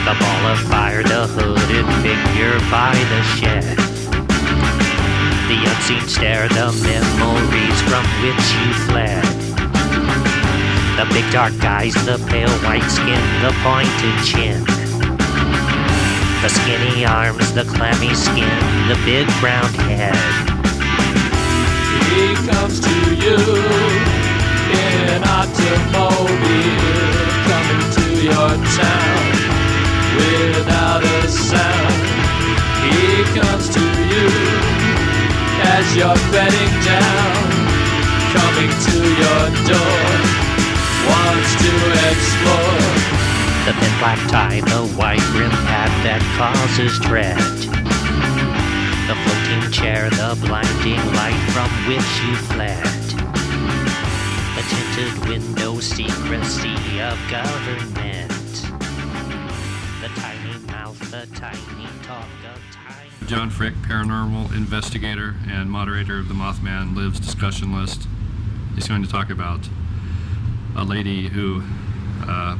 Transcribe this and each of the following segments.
The ball of fire, the hooded figure by the shed. The unseen stare, the memories from which you fled. The big dark eyes, the pale white skin, the pointed chin. The skinny arms, the clammy skin, the big round head. He comes to you in an automobile, coming to your town without a sound. He comes to you as you're bedding down, coming to your door, wants to explore. The thin black tie, the white rim hat that causes dread. The floating chair, the blinding light from which you fled. The tinted window, secrecy of government. The tiny mouth, the tiny talk of time. John Frick, paranormal investigator and moderator of the Mothman Lives discussion list, is going to talk about a lady who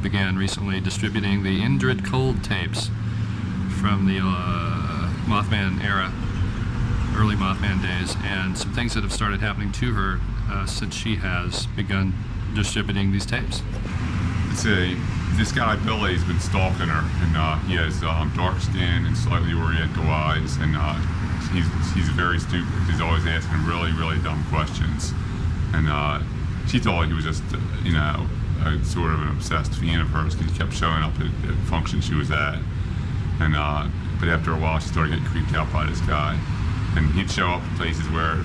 began recently distributing the Indrid Cold tapes from the Mothman era, early Mothman days, and some things that have started happening to her since she has begun distributing these tapes. This guy Billy has been stalking her, and he has dark skin and slightly oriental eyes, and he's very stupid. He's always asking really, really dumb questions, and she thought he was just, sort of an obsessed fan of hers because he kept showing up at functions she was at, and but after a while she started getting creeped out by this guy, and he'd show up in places where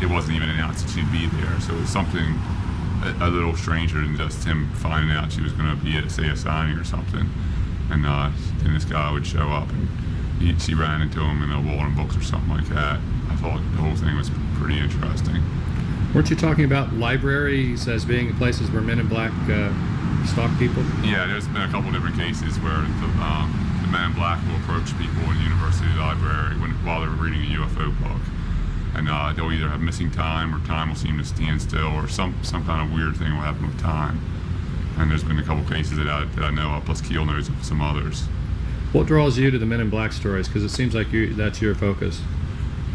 it wasn't even announced that she'd be there, so it was something a little stranger than just him finding out she was going to be at, say, a signing or something, and then this guy would show up and she ran into him in a Walden Books or something like that. I thought the whole thing was pretty interesting. Weren't you talking about libraries as being places where Men in Black stalk people? Yeah, there's been a couple different cases where the Men in Black will approach people in the university library while they're reading a UFO book, and they'll either have missing time, or time will seem to stand still, or some kind of weird thing will happen with time. And there's been a couple cases that I know of, plus Keel knows of some others. What draws you to the Men in Black stories? Because it seems like that's your focus.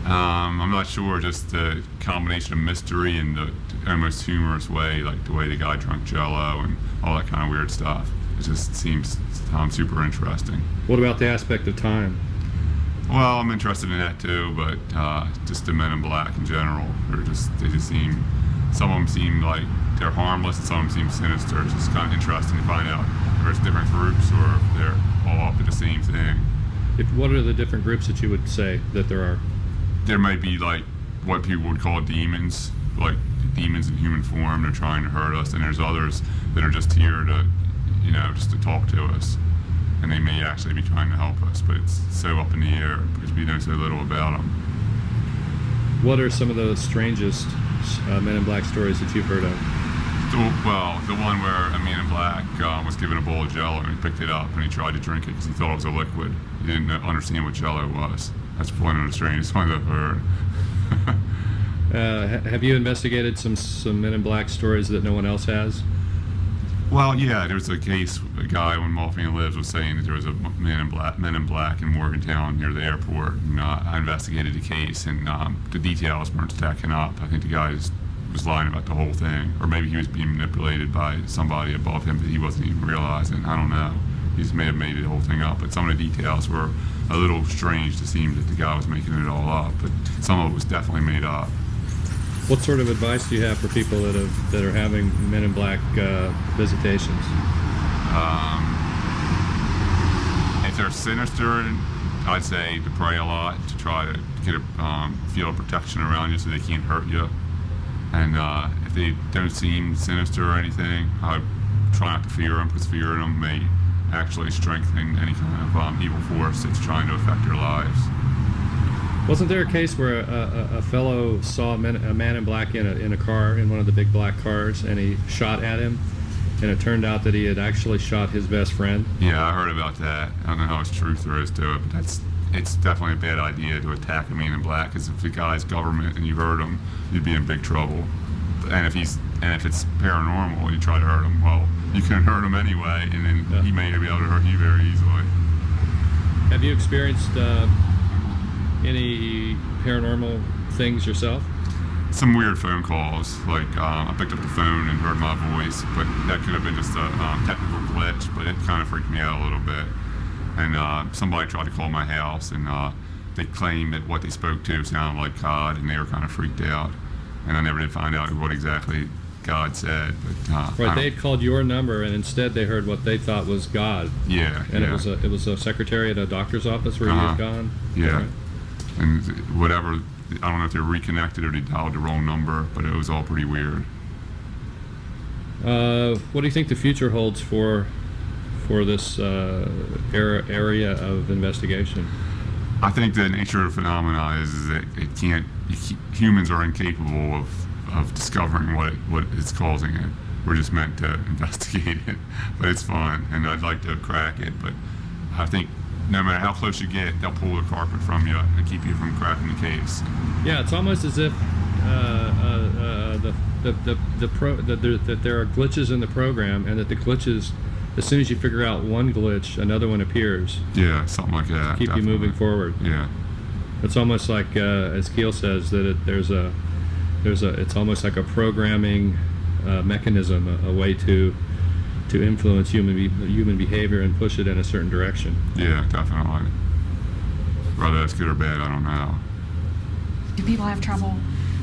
I'm not sure, just the combination of mystery and the almost humorous way, like the way the guy drank Jello and all that kind of weird stuff. It just seems super interesting. What about the aspect of time? Well, I'm interested in that too, but just the Men in Black in general, they just seem, some of them seem like they're harmless, and some of them seem sinister. It's just kind of interesting to find out if there's different groups or if they're all up to the same thing. What are the different groups that you would say that there are? There might be like what people would call demons, like demons in human form. They're trying to hurt us, and there's others that are just here to, just to talk to us, and they may actually be trying to help us, but it's so up in the air because we know so little about them. What are some of the strangest Men in Black stories that you've heard of? Well, the one where a Man in Black was given a bowl of Jello, and he picked it up and he tried to drink it because he thought it was a liquid. He didn't understand what Jello was. That's one of the strangest ones I've heard. Have you investigated some Men in Black stories that no one else has? Well, yeah, there was a case, a guy when Mothman Lives was saying that there was a Men in Black in Morgantown near the airport, and I investigated the case, and the details weren't stacking up. I think the guy was lying about the whole thing, or maybe he was being manipulated by somebody above him that he wasn't even realizing. I don't know. He just may have made the whole thing up, but some of the details were a little strange to seem that the guy was making it all up, but some of it was definitely made up. What sort of advice do you have for people that are having Men in Black visitations? If they're sinister, I'd say to pray a lot, to try to get a feel of protection around you so they can't hurt you. And if they don't seem sinister or anything, I would try not to fear them, because fear in them may actually strengthen any kind of evil force that's trying to affect their lives. Wasn't there a case where a fellow saw a man in black in a car, in one of the big black cars, and he shot at him, and it turned out that he had actually shot his best friend? Yeah, I heard about that. I don't know how much truth there is to it, but it's definitely a bad idea to attack a man in black, because if the guy's government and you hurt him, you'd be in big trouble. And if it's paranormal and you try to hurt him, well, you can hurt him anyway, and then he may be able to hurt you very easily. Have you experienced any paranormal things yourself? Some weird phone calls, like I picked up the phone and heard my voice, but that could have been just a technical glitch, but it kind of freaked me out a little bit. And somebody tried to call my house, and they claimed that what they spoke to sounded like God, and they were kind of freaked out. And I never did find out what exactly God said. But right, they had called your number, and instead they heard what they thought was God. Yeah. And yeah. it was a secretary at a doctor's office where you had gone. Yeah. Right. And whatever. I don't know if they were reconnected or they dialed the wrong number, but it was all pretty weird. What do you think the future holds for this area of investigation? I think the nature of the phenomena is that humans are incapable of discovering what is causing it. We're just meant to investigate it, but it's fun, and I'd like to crack it, but I think no matter how close you get, they'll pull the carpet from you and keep you from cracking the case. Yeah, it's almost as if that there are glitches in the program, and that the glitches, as soon as you figure out one glitch, another one appears. Yeah, something like that. Keep definitely. you moving forward. Yeah. It's almost like, as Keel says, that it's almost like a programming mechanism, a way to influence human behavior and push it in a certain direction. Yeah, definitely. Whether that's good or bad, I don't know. Do people have trouble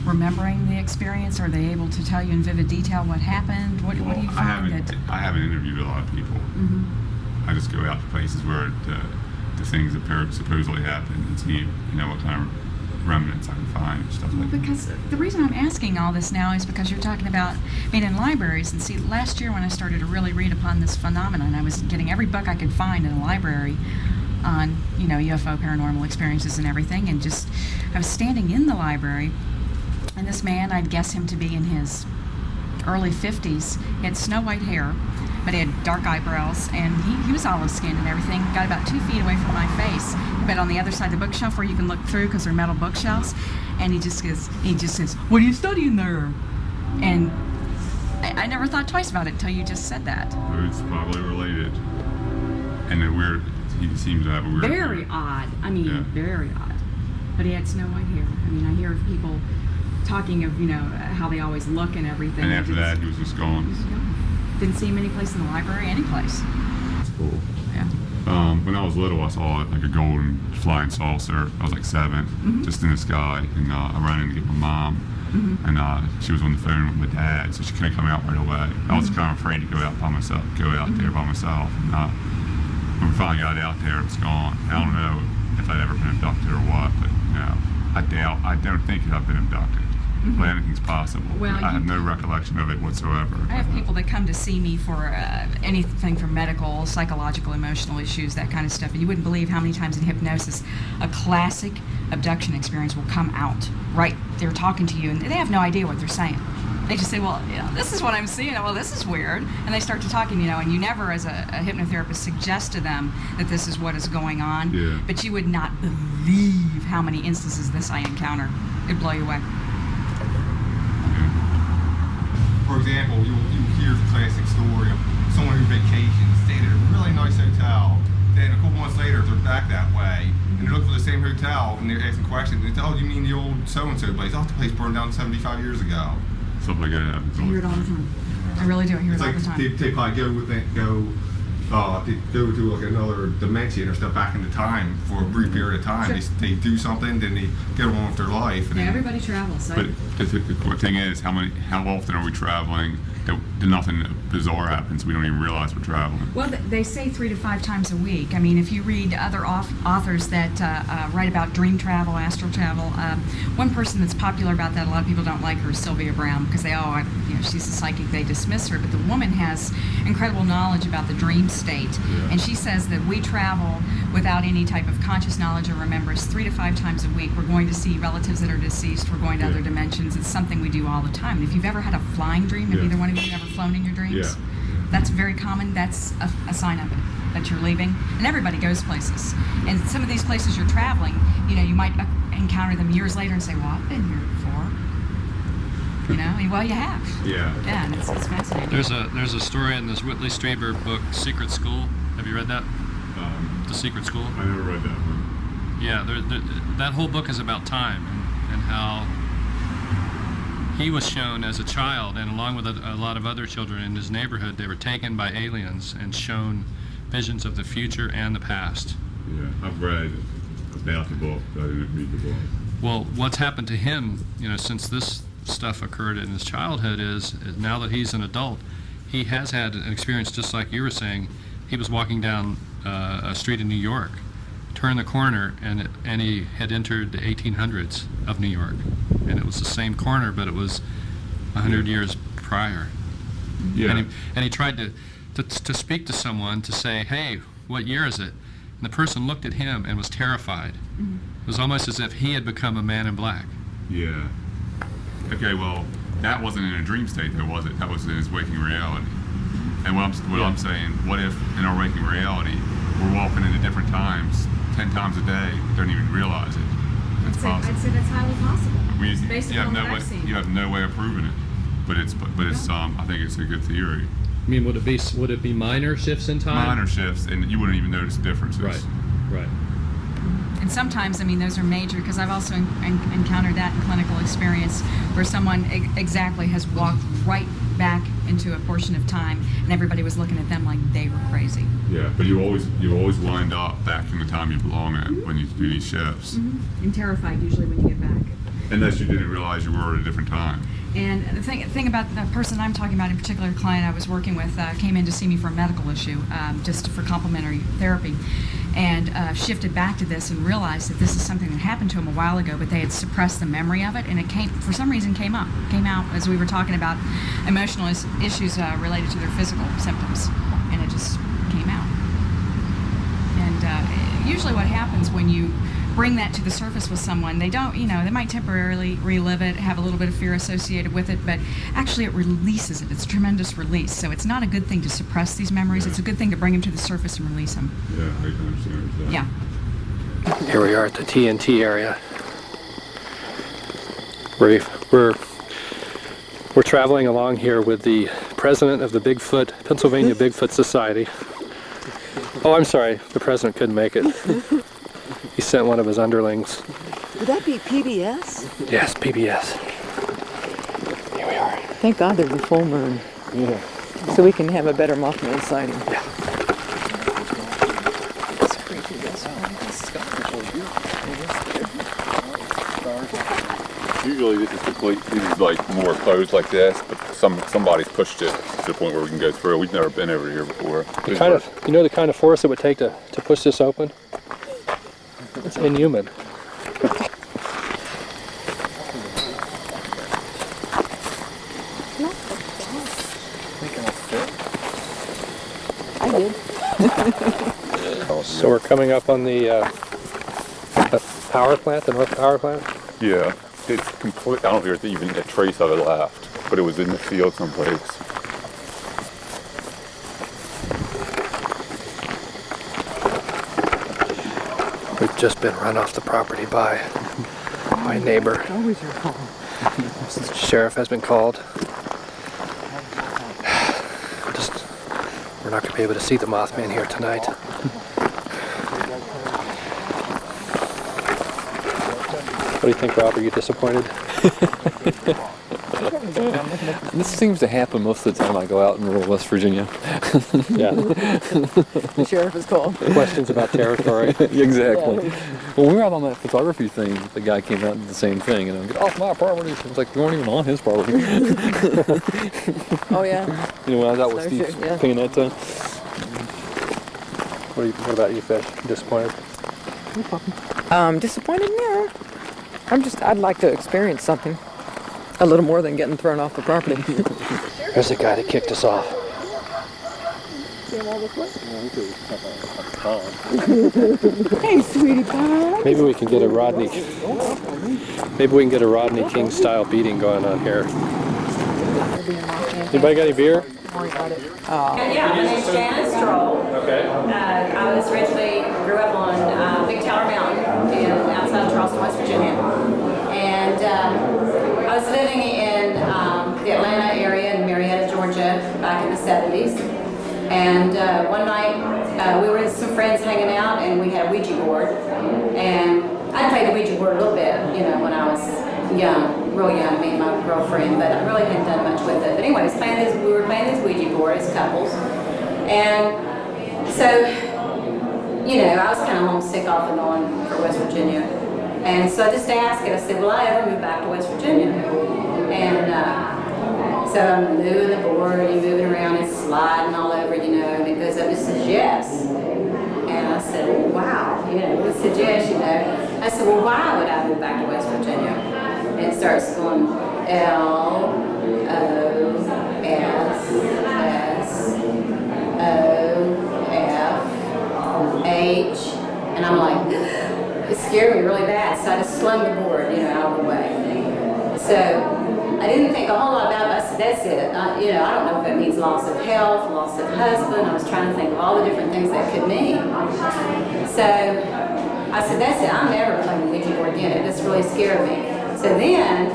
remembering the experience? Are they able to tell you in vivid detail what happened? What do you find? I haven't interviewed a lot of people. Mm-hmm. I just go out to places where the things that supposedly happened and see, what kind of remnants I can find and stuff like that. Because the reason I'm asking all this now is because you're talking about being in libraries. And see, last year when I started to really read upon this phenomenon, I was getting every book I could find in a library on, UFO paranormal experiences and everything. And I was standing in the library, and this man, I'd guess him to be in his early 50s. He had snow white hair, but he had dark eyebrows, and he was olive skinned and everything. Got about 2 feet away from my face, but on the other side of the bookshelf where you can look through because they're metal bookshelves. And he just says, "What are you studying there?" And I never thought twice about it until you just said that. It's probably related. And he seems to have a weird Very hair. odd. I mean, Yeah. very odd. But he had snow white hair. I mean, I hear of people talking of, how they always look and everything. And after that, he was just gone. Didn't see him any place in the library, any place. That's cool. Yeah. When I was little, I saw like a golden flying saucer. I was like 7, just in the sky, and I ran in to get my mom, and she was on the phone with my dad, so she couldn't come out right away. I was kind of afraid to go out there by myself. And when we finally got out there, it was gone. I don't know if I'd ever been abducted or what, but I don't think I've been abducted. But anything's possible. Well, I have no recollection of it whatsoever. I have people that come to see me for anything from medical, psychological, emotional issues, that kind of stuff. And you wouldn't believe how many times in hypnosis a classic abduction experience will come out. Right, they're talking to you, and they have no idea what they're saying. They just say, "Well, this is what I'm seeing. Well, this is weird." And they start to talking, and you never, as a hypnotherapist, suggest to them that this is what is going on. Yeah. But you would not believe how many instances of this I encounter. It'd blow you away. For example, you'll hear the classic story of someone who vacations, stayed at a really nice hotel, then a couple months later they're back that way, and they look for the same hotel, and they're asking questions, and they say, "Oh, you mean the old so-and-so place? Oh, the place burned down 75 years ago." Something like that happens. I hear it all the time. I really do. I hear It's it all like the time. they probably go to like another dimension or stuff back into time for a brief period of time. Sure. They do something, then they get on with their life. And Yeah, then, everybody travels. But the thing is, how often are we traveling that nothing bizarre happens? We don't even realize we're traveling. Well, they say 3 to 5 times a week. I mean, if you read other authors that write about dream travel, astral travel, one person that's popular about that, a lot of people don't like her, is Sylvia Brown, because she's a psychic, they dismiss her. But the woman has incredible knowledge about the dream state, and she says that we travel without any type of conscious knowledge or remembrance 3 to 5 times a week. We're going to see relatives that are deceased. We're going to other dimensions. It's something we do all the time. And if you've ever had a flying dream, have either one of you ever flown in your dreams? Yeah. That's very common. That's a sign of it, that you're leaving. And everybody goes places. And some of these places you're traveling, you might encounter them years later and say, "Well, I've been here before." Well, you have. Yeah. Yeah, and it's fascinating. There's a story in this Whitley Strieber book, Secret School. Have you read that? The Secret School? I never read that one. Yeah, that whole book is about time and how he was shown as a child, and along with a lot of other children in his neighborhood, they were taken by aliens and shown visions of the future and the past. Yeah, I've read about the book, but I didn't read the book. Well, what's happened to him, since this stuff occurred in his childhood is now that he's an adult, he has had an experience just like you were saying. He was walking down a street in New York, turned the corner, and he had entered the 1800s of New York. And it was the same corner, but it was 100 years prior. Yeah. And he tried to speak to someone to say, hey, what year is it? And the person looked at him and was terrified. It was almost as if he had become a man in black. Yeah. Okay, well, that wasn't in a dream state, though, was it? That was in his waking reality. And what I'm saying, what if in our waking reality, we're walking into different times, 10 times a day, don't even realize it? That's possible. I'd say that's highly possible. I mean, Based you have on no what way. I've seen. You have no way of proving it, but it's I think it's a good theory. I mean, would it be minor shifts in time? Minor shifts, and you wouldn't even notice differences. Right. And sometimes, I mean, those are major, because I've also encountered that in clinical experience where someone exactly has walked right back into a portion of time, and everybody was looking at them like they were crazy. Yeah, but you always wind up back in the time you belong at when you do these shifts, And terrified usually when you get back. unless you didn't realize you were at a different time. And the thing about the person I'm talking about, in particular, a client I was working with, came in to see me for a medical issue, just for complementary therapy, and shifted back to this and realized that this is something that happened to him a while ago, but they had suppressed the memory of it, and it for some reason came out as we were talking about emotional issues related to their physical symptoms, and it just came out. And usually what happens when you bring that to the surface with someone, they don't, they might temporarily relive it, have a little bit of fear associated with it, but actually it releases it. It's a tremendous release. So it's not a good thing to suppress these memories. Yeah. It's a good thing to bring them to the surface and release them. Yeah, I can understand that. Yeah. Here we are at the TNT area. We're traveling along here with the president of the Pennsylvania Bigfoot Society. Oh, I'm sorry, the president couldn't make it. He sent one of his underlings. Would that be PBS? Yes, PBS. Here we are. Thank God there's a full moon. Yeah. So we can have a better Mothman sighting. Yeah. Usually this is like more closed like this, but somebody's pushed it to the point where we can go through. We've never been over here before. The kind of force it would take to push this open? It's inhuman. I did. So we're coming up on the power plant, the North Power Plant? Yeah, it's complete. I don't think there's even a trace of it left, but it was in the field someplace. We've just been run off the property by my neighbor. Always your call. The sheriff has been called. We're not going to be able to see the Mothman here tonight. What do you think, Rob? Are you disappointed? This seems to happen most of the time I go out in rural West Virginia. Yeah. The sheriff is called. Questions about territory. Exactly. Well, we were out on that photography thing. The guy came out and did the same thing, and I'm get off my property. It's like we weren't even on his property. Oh yeah. You know, when I was out with So Steve true, yeah. Pianetta. What about you, Fish? Disappointed? Disappointed? No. I'd like to experience something. A little more than getting thrown off the property. There's the guy that kicked us off. Hey, sweetie pie. Maybe we can get a Rodney King style beating going on here. Anybody got any beer? Yeah, my name's Janice Stroll. Okay. I was grew up on Big Tower Mountain outside of Charleston, West Virginia. And I was living in the Atlanta area in Marietta, Georgia back in the 70s. And one night we were at some friend's hanging out, and we had a Ouija board. And I played the Ouija board a little bit, you know, when I was young, real young, me and my girlfriend, but I really hadn't done much with it. But anyways, we were playing this Ouija board as couples. And so, you know, I was kind of homesick off and on for West Virginia. And so I just asked it, I said, will I ever move back to West Virginia? And so I'm moving the board, and moving around and sliding all over, you know, and it goes up, it says yes. And I said, well, wow, you know, it said yes, you know. I said, well, why would I move back to West Virginia? And it starts going L-O-S-S-O-F-H. And I'm like, it scared me really bad, so I just slung the board, you know, out of the way. So I didn't think a whole lot about it. I said, that's it. You know, I don't know if it means loss of health, loss of husband. I was trying to think of all the different things that could mean. So I said, that's it. I'm never playing the Ouija board again. It just really scared me. So then,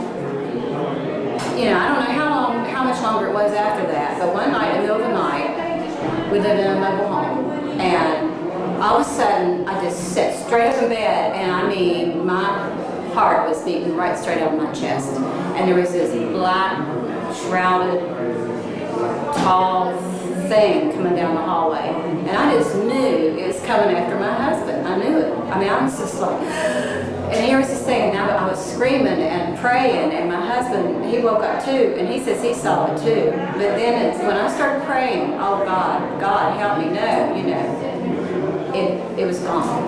you know, I don't know how much longer it was after that, but one night in the middle of the night, we lived in a mobile home, and all of a sudden, I just sat straight up in bed, and I mean, my heart was beating right straight out of my chest. And there was this black, shrouded, tall thing coming down the hallway. And I just knew it was coming after my husband. I knew it. I mean, I was just like, and here was this thing, and I was screaming and praying, and my husband, he woke up too, and he says he saw it too. But then when I started praying, oh God, help me, no, you know, it was gone.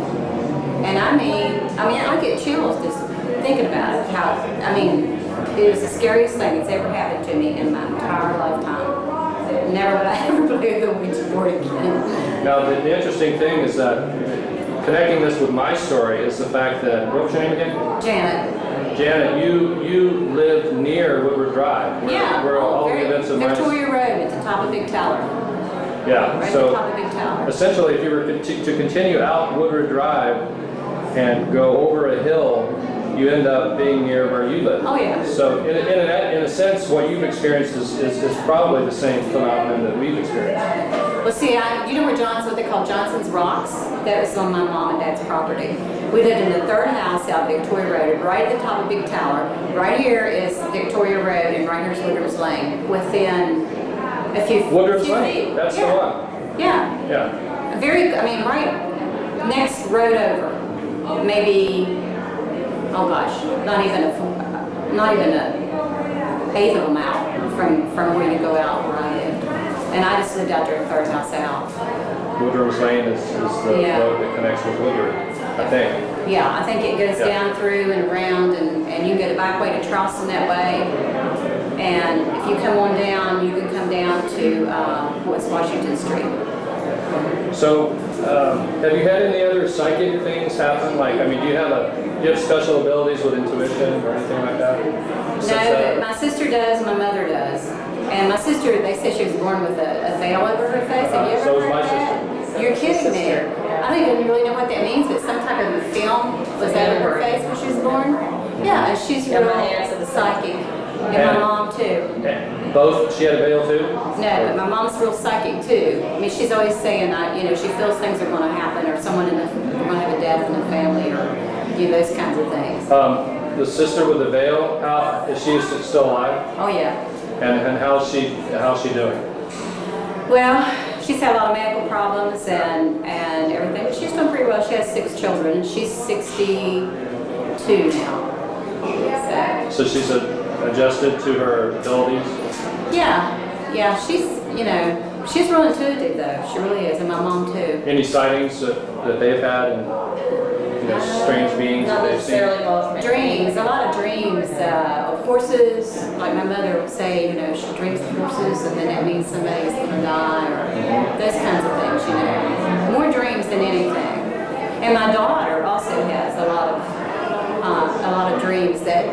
And I mean, I get chills just thinking about it, it was the scariest thing that's ever happened to me in my entire lifetime. Never would I ever play the Ouija board again. Now, the interesting thing is that connecting this with my story is the fact that, what was your name again? Janet. Janet, you lived near Woodward Drive, where all the events of Victoria Road at the top of Big Tower. Yeah, right so at the top of Big Tower. Essentially, if you were to continue out Woodward Drive and go over a hill, you end up being near where you live. Oh yeah. So in a sense, what you've experienced is probably the same phenomenon that we've experienced. Well, see, you know what they call Johnson's Rocks? That was on my mom and dad's property. We lived in the third house out Victoria Road, right at the top of Big Tower. Right here is Victoria Road, and right here is Woodruff's Lane. Within a few Woodruff's few Lane. feet. That's the one. Yeah. Yeah. Right next road over. Maybe. Oh gosh, not even a eighth of a mile from where you go out where I lived. And I just lived out there in third house out. Woodruff's Lane is the road that connects with Woodward, I think. Yeah, I think it goes down through and around, and you can go the back way to Charleston that way. And if you come on down, you can come down to West Washington Street. So, have you had any other psychic things happen? Like, do you have special abilities with intuition or anything like that? No, but my sister does, my mother does. And my sister, they say she was born with a veil over her face. Have you ever heard that? You're kidding me. I don't even really know what that means, but some type of a film was over her face when she was born. Yeah, and she's real psychic. And my mom too. Both? She had a veil too? No, but my mom's real psychic too. I mean, she's always saying, she feels things are going to happen, or someone going to have a death in the family, or those kinds of things. The sister with the veil, is she still alive? Oh yeah. And how's she doing? Well, she's had a lot of medical problems and everything, but she's doing pretty well. She has 6 children. She's 62 now. So she's adjusted to her abilities? Yeah, she's real intuitive though. She really is, and my mom too. Any sightings that they've had, and strange beings that they've seen? Dreams, a lot of dreams of horses. Like my mother would say, she dreams of horses, and then that means somebody's going to die, or those kinds of things. More dreams than anything. And my daughter also has a lot of dreams that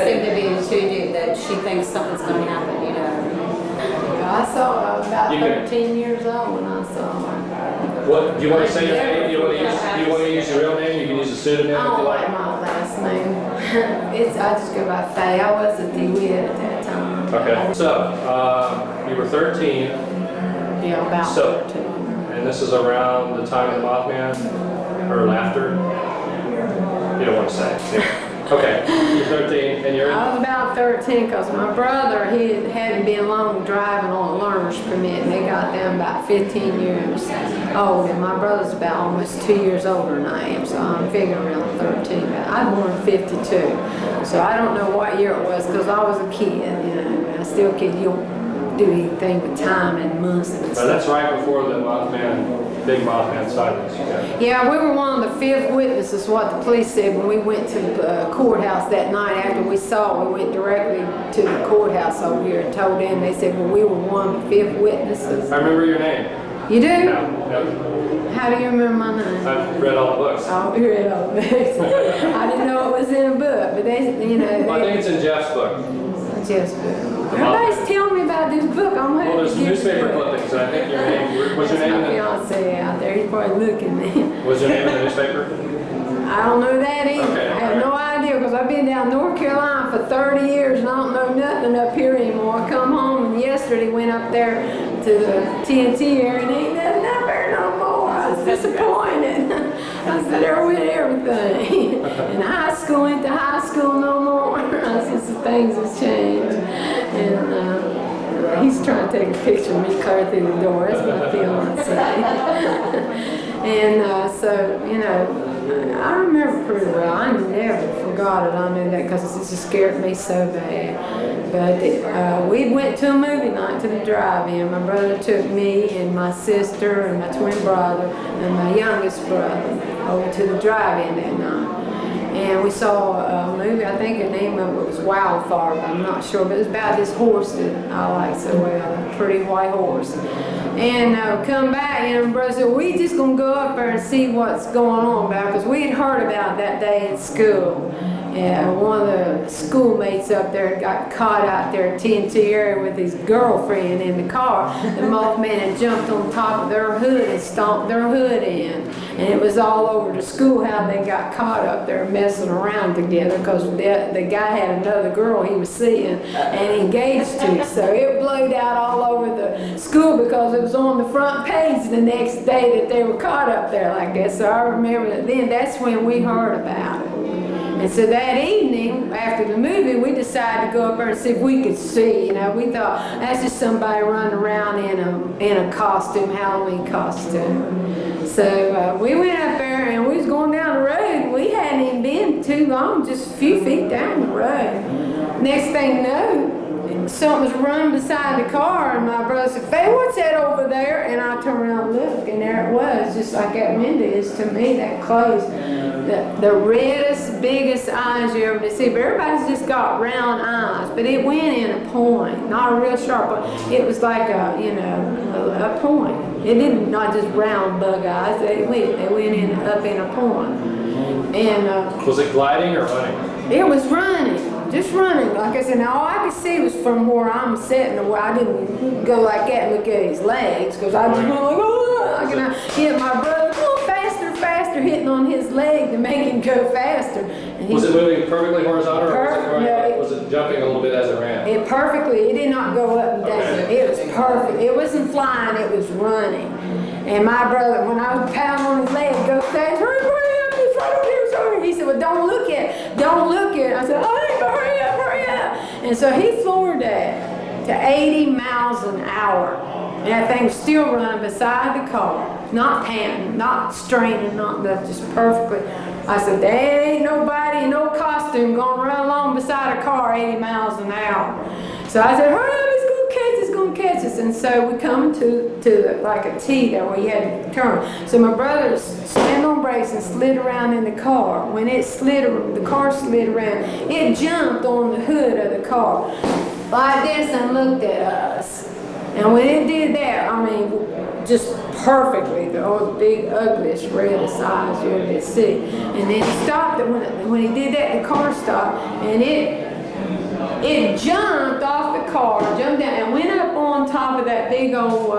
seem to be intuitive, that she thinks something's going to happen. I saw her. I was about 13 years old when I saw her. What do you want to say your name? Do you want to use your real name? You can use a pseudonym if you like. My last name. I just go by Faye. I was a DeWitt at that time. Okay. So you were 13. Yeah, about 13. And this is around the time of the Mothman? Or after? You don't want to say. Okay, you're 13 and you're in? I was about 13 because my brother, he hadn't been long driving on a learner's permit, and they got them about 15 years old. And my brother's about almost 2 years older than I am, so I'm figuring around 13. But I'm born in 52, so I don't know what year it was because I was a kid, you know. I still a kid. You don't do anything with time and months and stuff. That's right before the big Mothman sightings. Yeah, we were one of the 5th witnesses, what the police said when we went to the courthouse that night after we saw it. We went directly to the courthouse over here and told them. They said, well, we were one of the 5th witnesses. I remember your name. You do? Yeah. How do you remember my name? I've read all the books. Oh, you read all the books. I didn't know it was in a book, but they, you know. Well, I think it's in Jeff's book. Jeff's book. Everybody's telling me about this book. I'm well, there's newspaper clippings, and I think your name. Was your name in my fiance out there. He's probably looking. Was your name in the newspaper? I don't know that either. Okay, I have no idea because I've been down North Carolina for 30 years and I don't know nothing up here anymore. I come home and yesterday went up there to the TNT area and ain't nothing up there no more. I was disappointed. I said, there went everything. And high school ain't the high school no more. I said, some things have changed. And he's trying to take a picture of me clear through the door. That's my fiance. And so, you know, I remember pretty well. I never forgot it. I knew that because it just scared me so bad. But we went to a movie night to the drive-in. My brother took me and my sister and my twin brother and my youngest brother over to the drive-in that night. And we saw a movie, I think the name of it was Wildfire, but I'm not sure. But it was about this horse that I like so well, a pretty white horse. And come back, and my brother said, we just going to go up there and see what's going on about it. Because we had heard about that day in school. And one of the schoolmates up there got caught out there at TNT Area with his girlfriend in the car. The Mothman had jumped on top of their hood and stomped their hood in. And it was all over the school how they got caught up there messing around together because the guy had another girl he was seeing and engaged to. So it blowed out all over the school because it was on the front page the next day that they were caught up there like that. So I remember that then. That's when we heard about it. And so that evening, after the movie, we decided to go up there and see if we could see. You know, we thought that's just somebody running around in a costume, Halloween costume. So we went up there and we was going down the road. And we hadn't even been too long, just a few feet down the road. Next thing you know, something was running beside the car, and my brother said, Faye, what's that over there? And I turned around and looked, and there it was, just like that window is to me, that close. The reddest, biggest eyes you ever did see. But everybody's just got round eyes. But it went in a point, not a real sharp point. It was like a point. It didn't not just round bug eyes. They went in up in a point. And was it gliding or running? It was running. Just running. Like I said, now all I could see was from where I'm sitting. Where I didn't go like that and look at his legs because I just went like, oh, I hit my brother, oh, faster, hitting on his leg to make him go faster. And was it moving perfectly horizontal or was it jumping a little bit as it ran? It did not go up and down. Okay. It was perfect. It wasn't flying, it was running. And my brother, when I was pounding on his leg, go fast, hurry up, it's right over here. He said, well, don't look at it. I said, oh, hurry up. And so he floored that to 80 miles an hour. And that thing was still running beside the car. Not panting, not straining, not nothing, just perfectly. I said, there ain't nobody in no costume going to run along beside a car 80 miles an hour. So I said, hurry up, it's going to catch us. And so we come to like a T there where you had to turn. So my brother slammed on brakes and slid around in the car. When the car slid around, it jumped on the hood of the car like this and looked at us. And when it did that, I mean, just perfectly, the big, ugliest, reddest eyes you ever did see. And then he stopped it. When he did that, the car stopped, and it jumped off the car, jumped down, and went up on top of that big old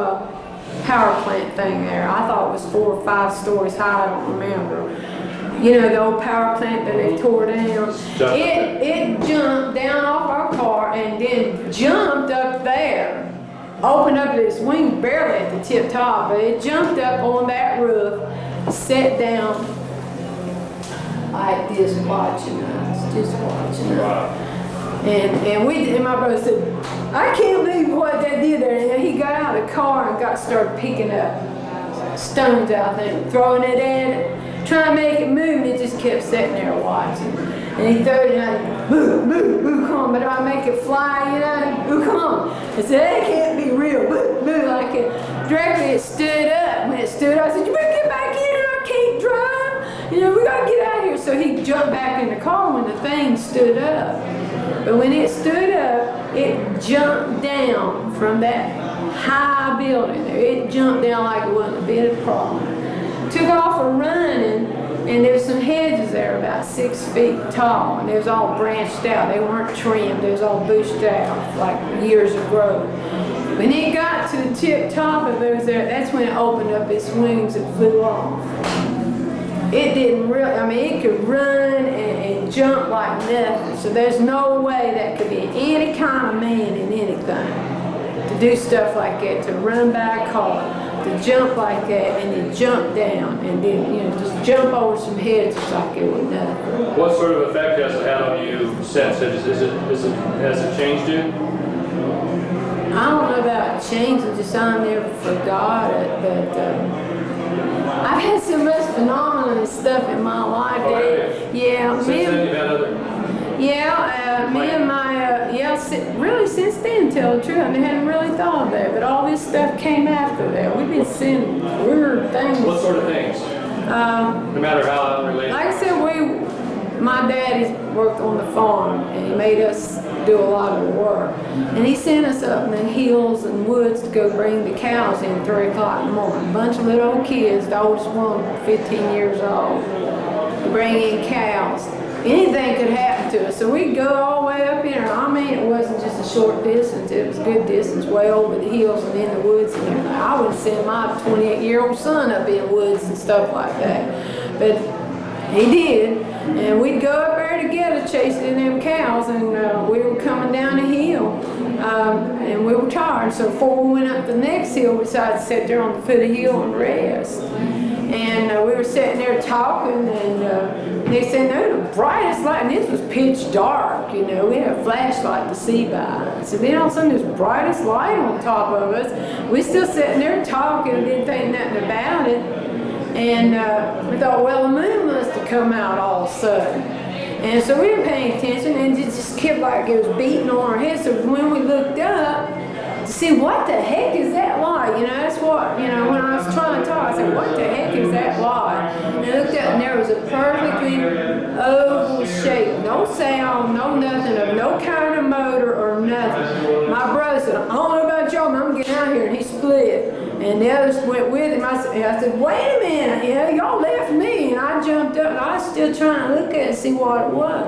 power plant thing there. I thought it was 4 or 5 stories high, I don't remember. You know, the old power plant that they tore down. It jumped down off our car and then jumped up there opened up its wings barely at the tip top, but it jumped up on that roof, sat down like this, watching us, just watching us. And my brother said, I can't believe what that did there. And he got out of the car and started picking up stones out there, throwing it at it, trying to make it move, and it just kept sitting there watching. And he threw it out, boo, boo, boo, come on, but I make it fly, you know, boo, come on. I said, that can't be real, boo, boo, like it. Directly it stood up. When it stood up, I said, you better get back in here, I can't drive. You know, we gotta get out of here. So he jumped back in the car when the thing stood up. But when it stood up, it jumped down from that high building there. It jumped down like it wasn't a bit of a problem. Took off a running, and there was some hedges there about 6 feet tall, and they was all branched out. They weren't trimmed, they was all bushed out, like years of growth. When it got to the tip top of those there, that's when it opened up its wings and flew off. It didn't really, I mean, it could run and jump like nothing. So there's no way that could be any kind of man in anything to do stuff like that, to run by a car, to jump like that, and then jump down, and then, you know, just jump over some hedges like it was nothing. What sort of effect has it had on you since? Has it changed you? I don't know about changing, just I never forgot it, but I've had so much phenomenal stuff in my life. Yeah, since then you've had other. Me and my really since then, to tell the truth, I hadn't really thought of that, but all this stuff came after that. We've been seeing weird things. What sort of things? No matter how unrelated. Like I said, my daddy worked on the farm, and he made us do a lot of the work. And he sent us up in the hills and woods to go bring the cows in 3 o'clock in the morning. A bunch of little old kids, the oldest one 15 years old, to bring in cows. Anything could happen to us. So we'd go all the way up in there. I mean, it wasn't just a short distance, it was a good distance, way over the hills and in the woods and everything. I would send my 28-year-old son up in the woods and stuff like that. But he did. And we'd go up there together chasing them cows, and we were coming down a hill, and we were tired. So before we went up the next hill, we decided to sit there on the foot of the hill and rest. And we were sitting there talking, and they said, no, the brightest light, and this was pitch dark, you know, we had a flashlight to see by. So then all of a sudden, this brightest light on top of us. We still sitting there talking and didn't think nothing about it. And we thought, well, the moon must have come out all of a sudden. And so we were paying attention, and it just kept like it was beating on our heads. So when we looked up to see what the heck is that light, you know, that's what, you know, when I was trying to talk, I said, what the heck is that light? And I looked up, and there was a perfectly oval shape, no sound, no nothing, of no kind of motor or nothing. My brother said, I don't know about y'all, but I'm getting out here, and he split. And the others went with him. I said, wait a minute, you know, y'all left me. And I jumped up, and I was still trying to look at it and see what it was.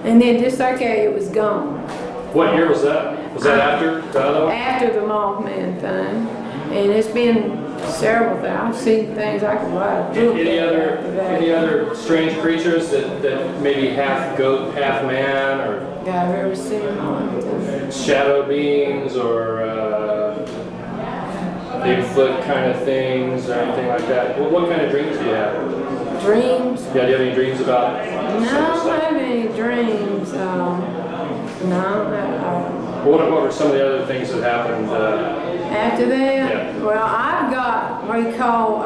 And then just like that, it was gone. What year was that? Was that after the other one? After the Mothman thing. And it's been several things. I've seen things I could write a book. Any other strange creatures that maybe half goat, half man, or Yeah, I've ever seen one. shadow beings, or Bigfoot kind of things, or anything like that? What kind of dreams do you have? Dreams? Yeah, do you have any dreams about? No, I don't have any dreams. What were some of the other things that happened? After that? Yeah. Well, I've got what you call,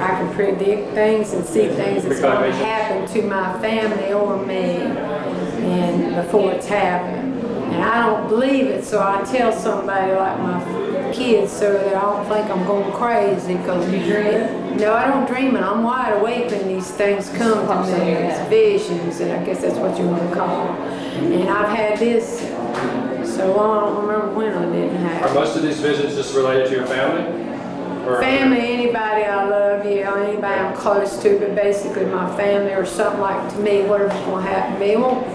I can predict things and see things that's going to happen to my family or me, and before it's happened. And I don't believe it, so I tell somebody like my kids so that I don't think I'm going crazy. Because you dream? No, I don't dream it. I'm wide awake when these things come to me, these visions, and I guess that's what you want to call them. And I've had this so long, I don't remember when I didn't have it. Are most of these visions just related to your family? Or family, anybody I love, yeah, anybody I'm close to, but basically my family or something like to me, whatever's going to happen to me. It won't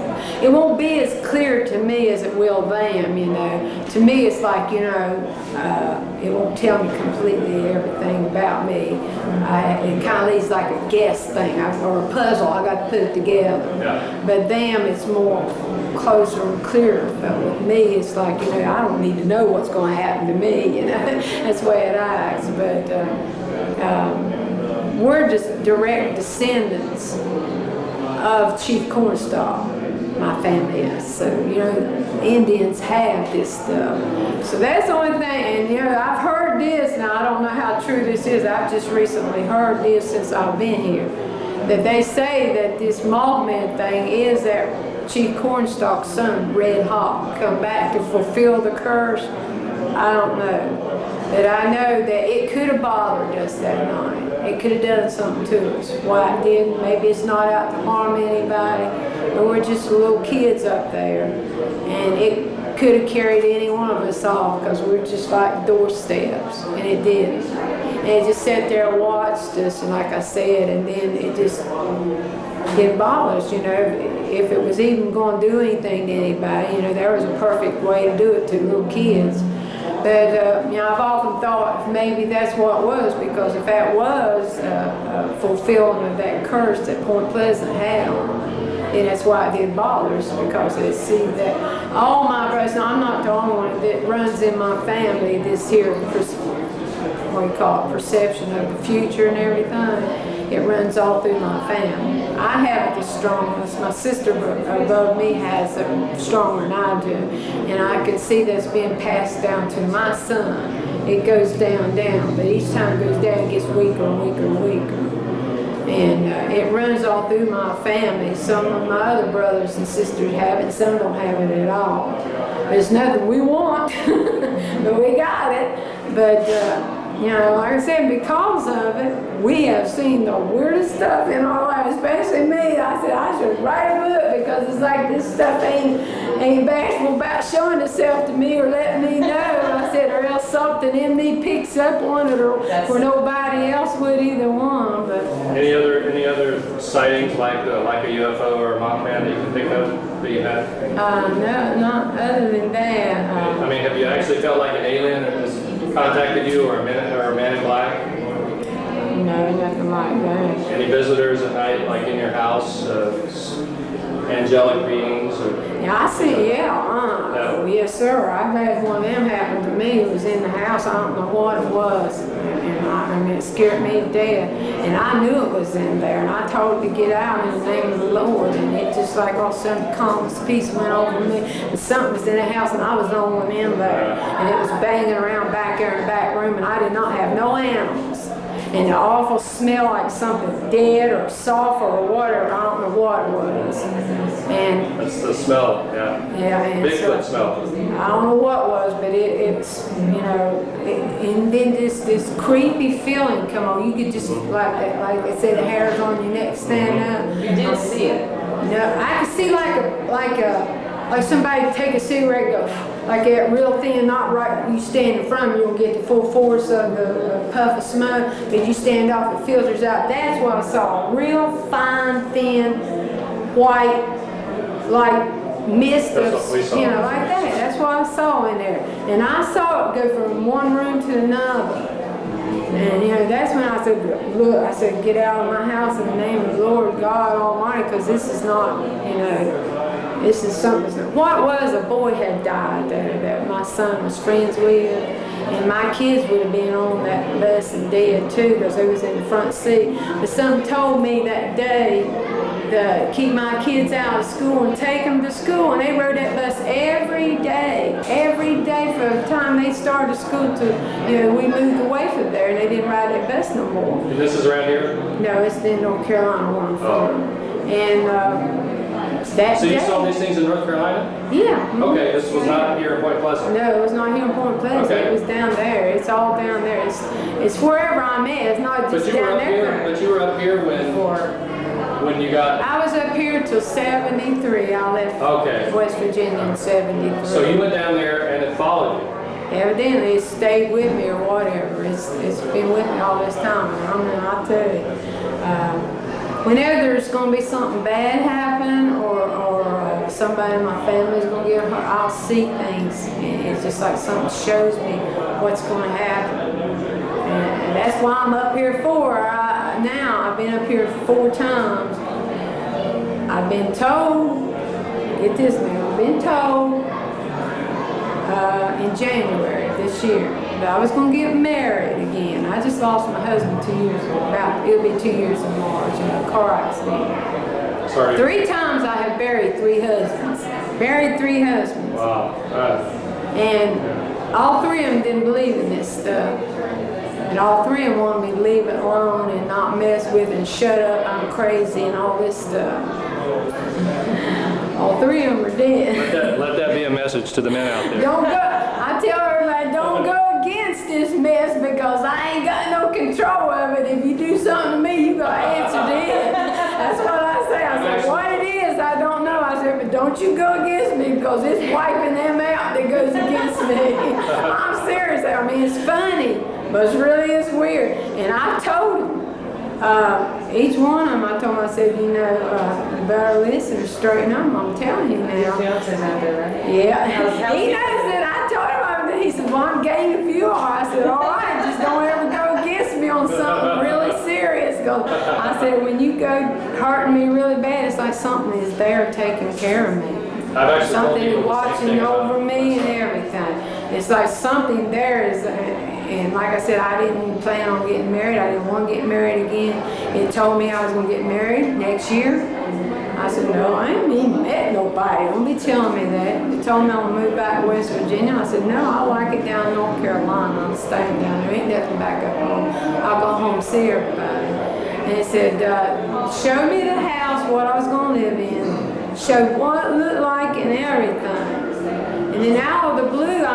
it won't be as clear to me as it will them, you know. To me, it's like, you know, it won't tell me completely everything about me. It kind of leaves like a guess thing, or a puzzle. I got to put it together. Yeah. But them, it's more closer and clearer. But with me, it's like, you know, I don't need to know what's going to happen to me, you know. That's the way it acts. But we're just direct descendants of Chief Cornstalk, my family is. So, you know, Indians have this stuff. So that's the only thing, and you know, I've heard this, now I don't know how true this is, I've just recently heard this since I've been here, that they say that this Mothman thing is that Chief Cornstalk's son, Red Hawk, come back to fulfill the curse. I don't know. But I know that it could have bothered us that night. It could have done something to us. Why it didn't, maybe it's not out to harm anybody, but we're just little kids up there. And it could have carried any one of us off because we're just like doorsteps, and it didn't. And it just sat there and watched us, and like I said, and then it just didn't bother us, you know. If it was even going to do anything to anybody, you know, there was a perfect way to do it to little kids. But, you know, I've often thought maybe that's what it was, because if that was fulfillment of that curse that Point Pleasant had on them, and that's why it didn't bother us, because they see that all my brothers, now I'm not the only one that runs in my family, this here, what do you call it, perception of the future and everything. It runs all through my family. I have it the strongest. My sister above me has it stronger than I do. And I can see that's being passed down to my son. It goes down, but each time it goes down, it gets weaker and weaker and weaker. And it runs all through my family. Some of my other brothers and sisters have it, some don't have it at all. There's nothing we want, but we got it. But, you know, like I said, because of it, we have seen the weirdest stuff in our life, especially me. I said, I should write a book, because it's like this stuff ain't bashful about showing itself to me or letting me know. I said, or else something in me picks up on it, or nobody else would either one. But Any other sightings like a UFO or a Mothman that you can think of that you had? No, not other than that. I mean, have you actually felt like an alien has contacted you, or a man in black? No, nothing like that. Any visitors at night, like in your house, angelic beings? Or, Yeah, I see, No. yes, sir. I've had one of them happen to me. It was in the house. I don't know what it was. And it scared me to death. And I knew it was in there. And I told it to get out in the name of the Lord. And it just like all of a sudden, calmness, peace went over me. And something was in the house, and I was the only one in there. And it was banging around back there in the back room, and I did not have no animals. And the awful smell like something dead or sulfur or whatever. I don't know what it was. And that's the smell, yeah. yeah, and Bigfoot smell. I don't know what it was, but it's, you know, and then this creepy feeling come on. You could just, like they say, the hairs on your neck stand up. You did see it? No, I could see like somebody take a cigarette and go, like that real thin, not right, you stand in front of you, you'll get the full force of the puff of smoke, but you stand off, it filters out. That's what I saw, real fine, thin, white, like mist of, you know, like that. That's what I saw in there. And I saw it go from one room to another. And, you know, that's when I said, look, I said, get out of my house in the name of the Lord God Almighty, because this is not, you know, this is something. What was a boy had died there that my son was friends with, and my kids would have been on that bus and dead too, because they was in the front seat. But something told me that day to keep my kids out of school and take them to school, and they rode that bus every day from the time they started school to, you know, we moved away from there, and they didn't ride that bus no more. And this is around here? No, it's in North Carolina where I'm from. And that So you day, saw these things in North Carolina? yeah. Okay, this was not here in Point Pleasant? No, it was not here in Point Pleasant. Okay. It was down there. It's all down there. It's wherever I'm at. It's not just down there. But you were up here when you got... I was up here till 73. I left West Virginia in 73. So you went down there and it followed you? Evidently, it stayed with me or whatever. It's been with me all this time. I mean, I'll tell you. Whenever there's going to be something bad happen or like somebody in my family's gonna get hurt. I'll see things, and it's just like something shows me what's gonna happen. And that's why I'm up here for. Now I've been up here 4 times. I've been told, get this now, I've been told in January this year that I was going to get married again. I just lost my husband 2 years ago. It'll be 2 years in March in a car accident. Sorry. 3 times I have buried 3 husbands. Buried 3 husbands. Wow. And all 3 of them didn't believe in this stuff. And all 3 of them wanted me to leave it alone and not mess with it and shut up, I'm crazy and all this stuff. All 3 of them are dead. Let that be a message to the men out there. Don't go, I tell everybody, don't go against this mess because I ain't got no control of it. If you do something to me, you gotta answer to it. That's what I say. I said, what it is, I don't know. I said, but don't you go against me because it's wiping them out that goes against me. I'm serious. I mean, it's funny, but it really is weird. And I told them, each one of them, I told them, I said, you know, you better listen or straighten up. I'm telling you now. Your fiance's out there, right? Yeah. He knows that. I told him, he said, well, I'm game if you are. I said, all right, just don't ever go against me on something really serious. I said, when you go hurting me really bad, it's like something is there taking care of me. Something is watching over me and everything. It's like something there is, and like I said, I didn't plan on getting married. I didn't want to get married again. It told me I was going to get married next year. I said, no, I ain't even met nobody. Don't be telling me that. It told me I'm going to move back to West Virginia. I said, no, I like it down in North Carolina. I'm staying down there. Ain't nothing back up home. I'll go home and see everybody. And it said, show me the house, what I was going to live in. Show what it looked like and everything. And then out of the blue,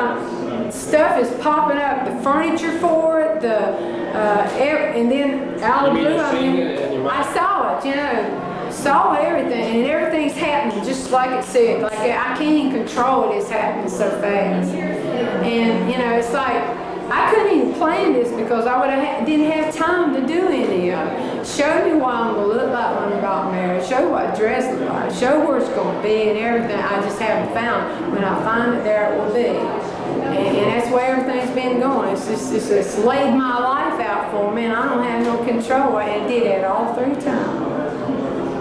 stuff is popping up. The furniture for it, and then out of the blue, I saw it, you know. Saw everything, and everything's happening just like it said. Like I can't even control it, it's happening so fast. And you know, it's like I couldn't even plan this because I didn't have time to do any of it. Show me what I'm gonna look like when I got married. Show what dress look like. Show where it's gonna be and everything. I just haven't found. When I find it, there it will be. And that's where everything's been going. It's laid my life out for me, and I don't have no control. And it did it all 3 times.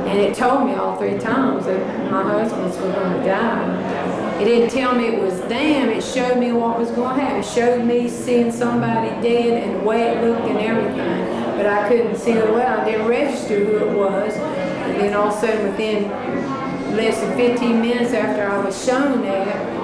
And it told me all 3 times that my husbands were going to die. It didn't tell me it was them. It showed me what was going to happen. It showed me seeing somebody dead and the way it looked and everything. But I couldn't see the way. I didn't register who it was. And then all of a sudden, within less than 15 minutes after I was shown that,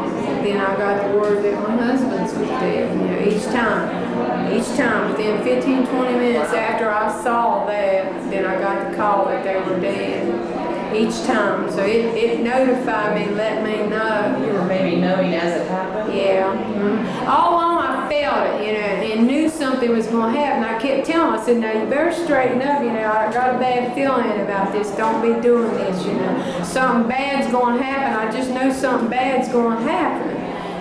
then I got the word that my husband's was dead. You know, each time, within 15, 20 minutes after I saw that, then I got the call that they were dead. Each time. So it notified me, let me know. You were maybe knowing as it happened? Yeah. Mm-hmm. All along I felt it, you know, and knew something was going to happen. I kept telling them, I said, now you better straighten up, you know, I got a bad feeling about this. Don't be doing this, you know. Something bad's going to happen. I just know something bad's going to happen.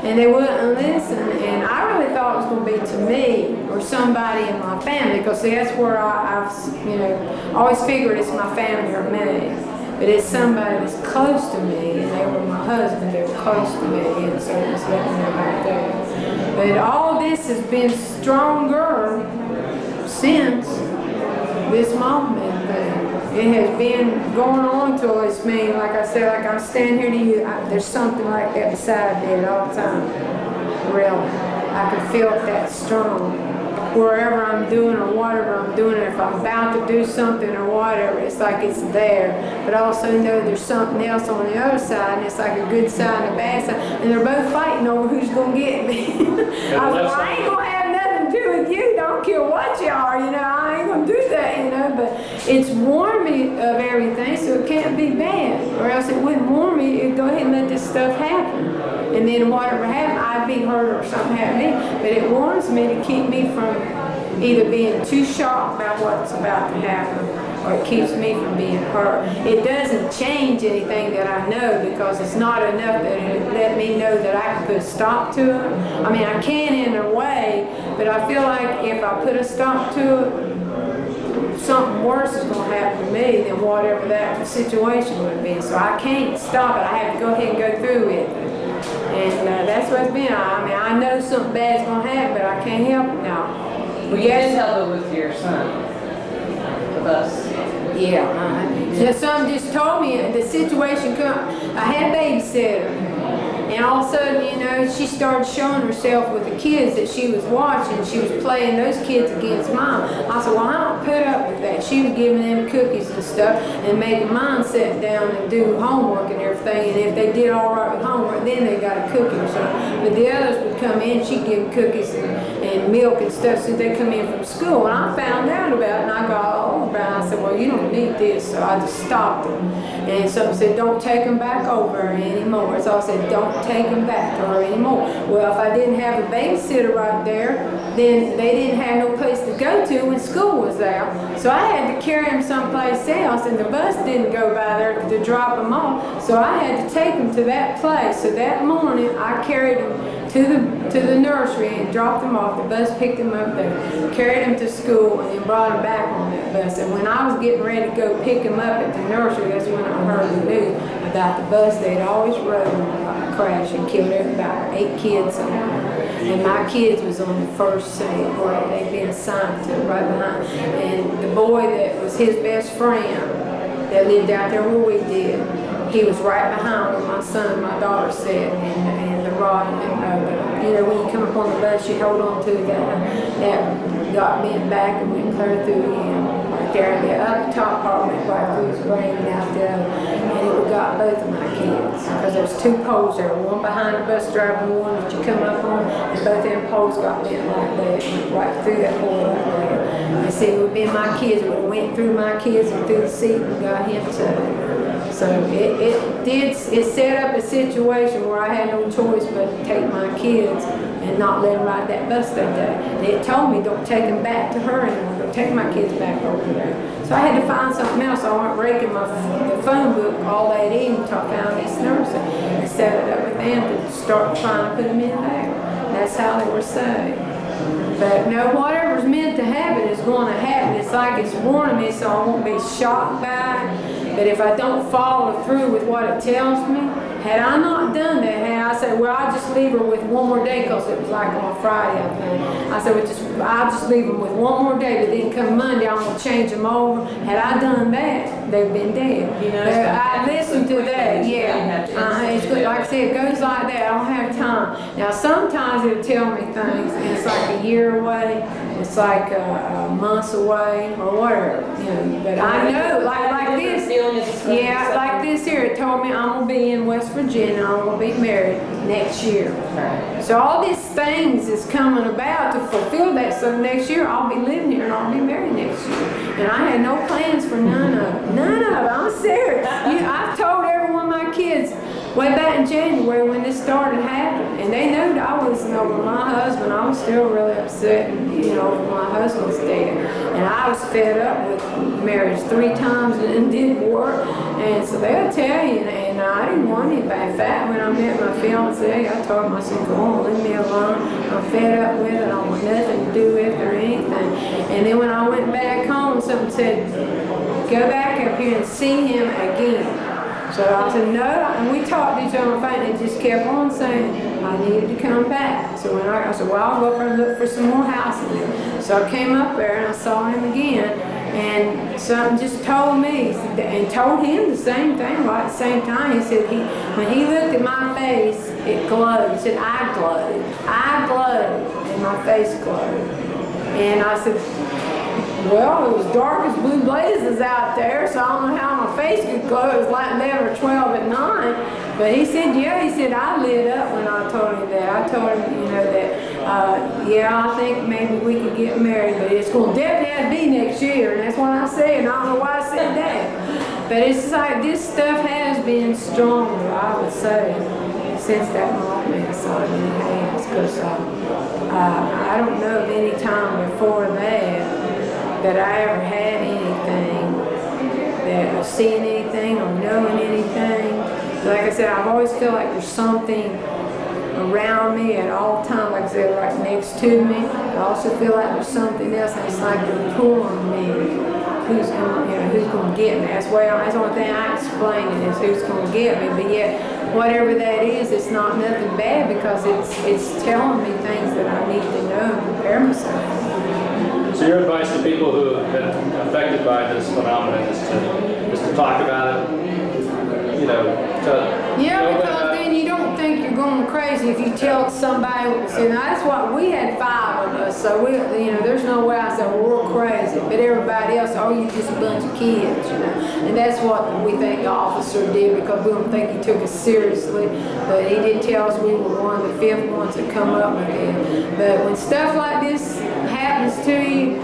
And they wouldn't listen, and I really thought it was going to be to me or somebody in my family, because see, that's where I've, you know, always figured it's my family or me. But it's somebody that's close to me, and they were my husband, they were close to me, and so it was letting me know about that. But all this has been stronger since this Mothman thing. It has been going on till it's me, like I said, like I'm standing here to you, there's something like that beside me all the time. Really. I can feel it that strong. Wherever I'm doing or whatever I'm doing, if I'm about to do something or whatever, it's like it's there. But I also know there's something else on the other side, and it's like a good side and a bad side, and they're both fighting over who's going to get me. I was like, well, I ain't going to have nothing to do with you, don't care what you are, you know, I ain't going to do that, you know, but it's warned me of everything, so it can't be bad, or else it wouldn't warn me, it'd go ahead and let this stuff happen. And then whatever happened, I'd be hurt or something happened to me. But it warns me to keep me from either being too shocked about what's about to happen, or it keeps me from being hurt. It doesn't change anything that I know, because it's not enough that it let me know that I can put a stop to it. I mean, I can in a way, but I feel like if I put a stop to it, something worse is going to happen to me than whatever that situation would have been. So I can't stop it. I have to go ahead and go through with it. And that's what it's been. I mean, I know something bad's going to happen, but I can't help it now. Well, you did help it with your son, the bus. Yeah. So something just told me the situation come. I had a babysitter. And all of a sudden, you know, she started showing herself with the kids that she was watching. She was playing those kids against mine. I said, well, I don't put up with that. She was giving them cookies and stuff and making mine sit down and do homework and everything. And if they did all right with homework, then they got a cookie or something. But the others would come in, she'd give them cookies and milk and stuff so they come in from school. And I found out about it and I got all about it. I said, well, you don't need this. So I just stopped it. And someone said, don't take them back over anymore. So I said, don't take them back to her anymore. Well, if I didn't have a babysitter right there, then they didn't have no place to go to when school was out. So I had to carry them someplace else, and the bus didn't go by there to drop them off. So I had to take them to that place. So that morning, I carried them to the nursery and dropped them off. The bus picked them up there, carried them to school, and then brought them back on that bus. And when I was getting ready to go pick them up at the nursery, that's when I heard the news about the bus. They'd always rode a crash and killed about 8 kids on there. And my kids was on the first seat where they'd been assigned to right behind. And the boy that was his best friend that lived out there where we did, he was right behind where my son and my daughter sat, and the rod, you know, when you come up on the bus, you hold on to that got bent back and went clear through him. Right there, the up top part went right through his brain and out there, and it got both of my kids, because there's 2 poles there, one behind the bus driver and one that you come up on, and both of them poles got bent like that, went right through that hole right there. And see, it would have been my kids, it would have went through my kids and through the seat and got him too. So it set up a situation where I had no choice but to take my kids and not let them ride that bus that day. And it told me don't take them back to her anymore, don't take my kids back over there. So I had to find something else. So I went raking the phone book all that evening until I found this nursing and set it up with them to start trying to put them in there. That's how they were saved. But no, whatever's meant to happen is going to happen. It's like it's warning me so I won't be shocked by it. But if I don't follow through with what it tells me, had I not done that, had I said, well, I'll just leave her with one more day, because it was like on Friday, I think. I said, well, I'll just leave them with one more day, but then come Monday, I'm going to change them over. Had I done that, they've been dead. You know, I listened to that, yeah. It's good. Like I said, it goes like that. I don't have time. Now, sometimes it'll tell me things, and it's like a year away. It's like months away, or whatever. You know, but I know, like this. Yeah, like this here, it told me I'm going to be in West Virginia, I'm going to be married next year. So all these things is coming about to fulfill that, so next year I'll be living here and I'll be married next year. And I had no plans for none of it. None of it, I'm serious. I've told every one of my kids way back in January when this started happening, and they knew that I wasn't over my husband. I was still really upset, you know, over my husband's death. And I was fed up with marriage 3 times and it didn't work. And so they'll tell you, and I didn't want anybody. In fact, when I met my fiance, I told him, I said, go on, leave me alone. I'm fed up with it. I don't want nothing to do with it or anything. And then when I went back home, someone said, go back up here and see him again. So I said, no, and we talked to each other on the phone, and just kept on saying I needed to come back. So when I said, well, I'll go up there and look for some more houses. So I came up there and I saw him again, and something just told me, and told him the same thing, right at the same time. He said, when he looked at my face, it glowed. He said, I glowed, and my face glowed. And I said, well, it was dark as blue blazes out there, so I don't know how my face could glow. It was like 11 or 12 at night. But he said, yeah, he said, I lit up when I told him that. I told him, you know, that, yeah, I think maybe we could get married, but it's going to definitely have to be next year. And that's what I said, and I don't know why I said that. But it's like this stuff has been stronger, I would say, since that Mothman sighting has, because I don't know of any time before that I ever had anything, that was seeing anything or knowing anything. Like I said, I've always felt like there's something around me at all times, like I said, right next to me. I also feel like there's something else, and it's like they're pulling me who's going to get me. That's the only thing I explain it is who's going to get me. But yet, whatever that is, it's not nothing bad because it's telling me things that I need to know and prepare myself. So your advice to people who have been affected by this phenomenon is to talk about it, Because then you don't think you're going crazy if you tell somebody. See, now that's what we had 5 of us, so there's no way I said we're crazy. But everybody else, you're just a bunch of kids, And that's what we think the officer did because we don't think he took us seriously. But he did tell us we were one of the 5th ones that come up with it. But when stuff like this happens to you,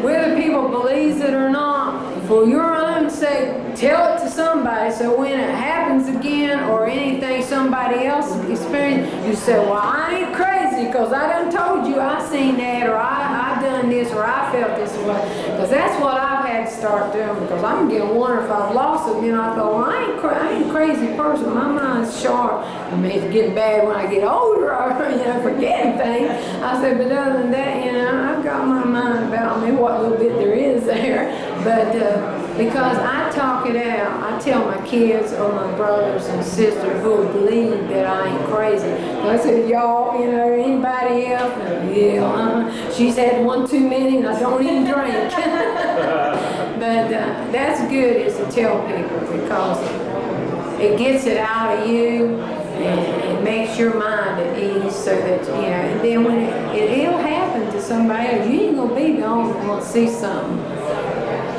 whether people believe it or not, for your own sake, tell it to somebody so when it happens again or anything somebody else experienced, you say, well, I ain't crazy because I done told you I seen that or I done this or I felt this way. Because that's what I've had to start doing because I'm getting wonder if I've lost it. I thought, well, I ain't a crazy person. My mind's sharp. It's getting bad when I get older or, forgetting things. I said, but other than that, I've got my mind about me, what little bit there is there. But because I talk it out, I tell my kids or my brothers and sisters who believe that I ain't crazy. I said, y'all, anybody else? She's had one too many and I don't even drink. But that's good is to tell people because it gets it out of you and it makes your mind at ease so that, and then when it'll happen to somebody else, you ain't going to be the only one to see something.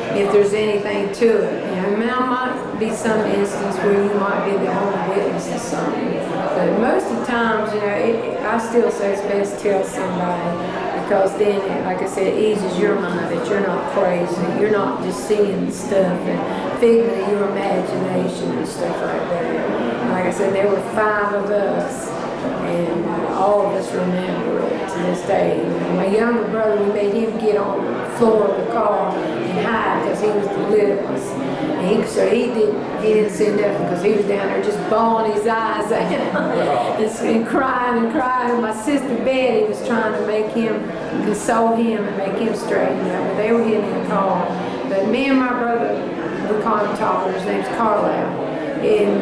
If there's anything to it. There might be some instance where you might be the only witness to something. But most of the times, I still say it's best to tell somebody because then, like I said, it eases your mind that you're not crazy. You're not just seeing stuff and figment of your imagination and stuff like that. Like I said, there were 5 of us. And all of us remember it to this day. My younger brother, we made him get on the floor of the car and hide because he was the littlest. And so he didn't see nothing because he was down there just bawling his eyes out and crying and crying. And my sister Betty was trying to make him, console him and make him straighten up. But they were getting in the car. But me and my brother, we call him Topper, his name's Carlisle. And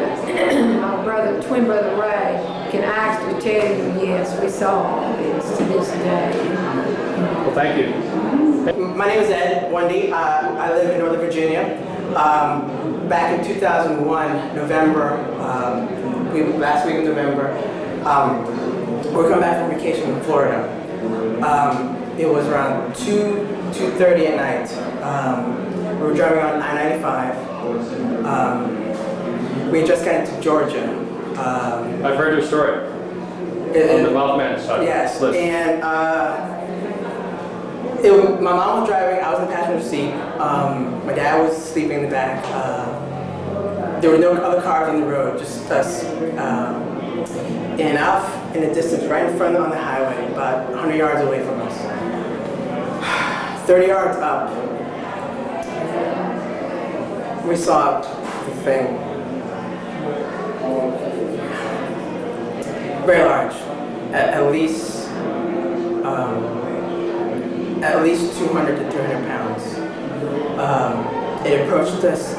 my twin brother Ray can actually tell you, yes, we saw all this to this day. Well, thank you. My name is Ed Oundee. I live in Northern Virginia. Back in 2001, November, last week of November, we were coming back from vacation in Florida. It was around 2:30 at night. We were driving on I-95. We had just got into Georgia. I've heard your story on the Mothman side. Yes, and my mom was driving, I was in the passenger seat. My dad was sleeping in the back. There were no other cars on the road, just us. And off in the distance, right in front on the highway, about 100 yards away from us. 30 yards up, we saw the thing. Very large, at least 200 to 300 pounds. It approached us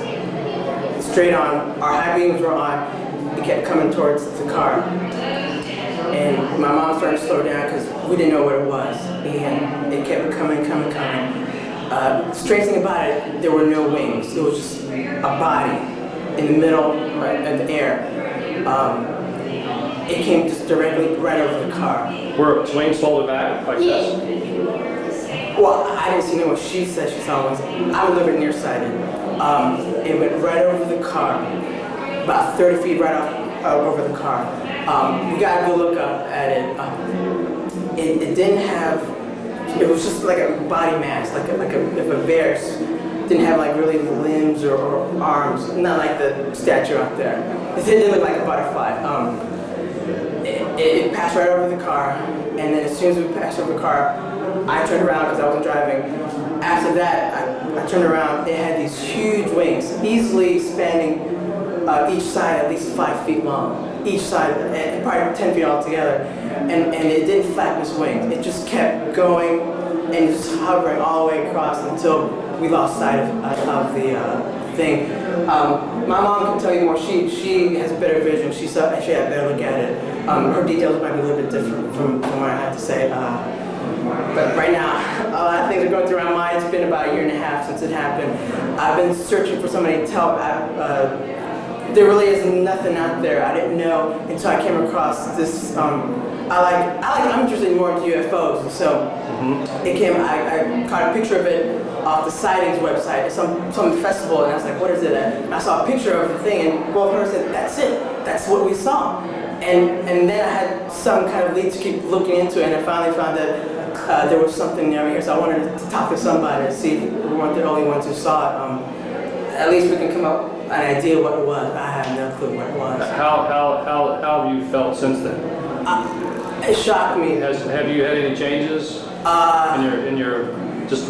straight on. Our high beams were on. It kept coming towards the car, and my mom started to slow down because we didn't know what it was, and it kept coming. Strange thing about it, there were no wings. It was just a body in the middle of the air. It came just directly right over the car. Were wings folded back like this? Well, I didn't see what she said she saw was. I'm a little bit nearsighted. It went right over the car, about 30 feet right over the car. We got a good look up at it. It didn't have. It was just like a body mass, like if a bear didn't have like really limbs or arms, not like the statue out there. It didn't look like a butterfly. It passed right over the car, and then as soon as we passed over the car, I turned around because I wasn't driving. After that, I turned around. It had these huge wings, easily spanning each side at least 5 feet long. Each side, probably 10 feet altogether. And it didn't flap its wings. It just kept going and just hovering all the way across until we lost sight of the thing. My mom can tell you more. She has better vision. She had better look at it. Her details might be a little bit different from what I have to say. But right now, a lot of things are going through my mind. It's been about a year and a half since it happened. I've been searching for somebody to tell. There really is nothing out there. I didn't know until I came across this. I'm interested more into UFOs, and so it came. I caught a picture of it off the Sightings website at some festival, and I was like, "What is it?" And I saw a picture of the thing, and both of them said, "That's it. That's what we saw." And then I had some kind of lead to keep looking into it, and I finally found that there was something over here. So I wanted to talk to somebody and see if we weren't the only ones who saw it. At least we can come up with an idea what it was. I have no clue what it was. How have you felt since then? It shocked me. Have you had any changes in your just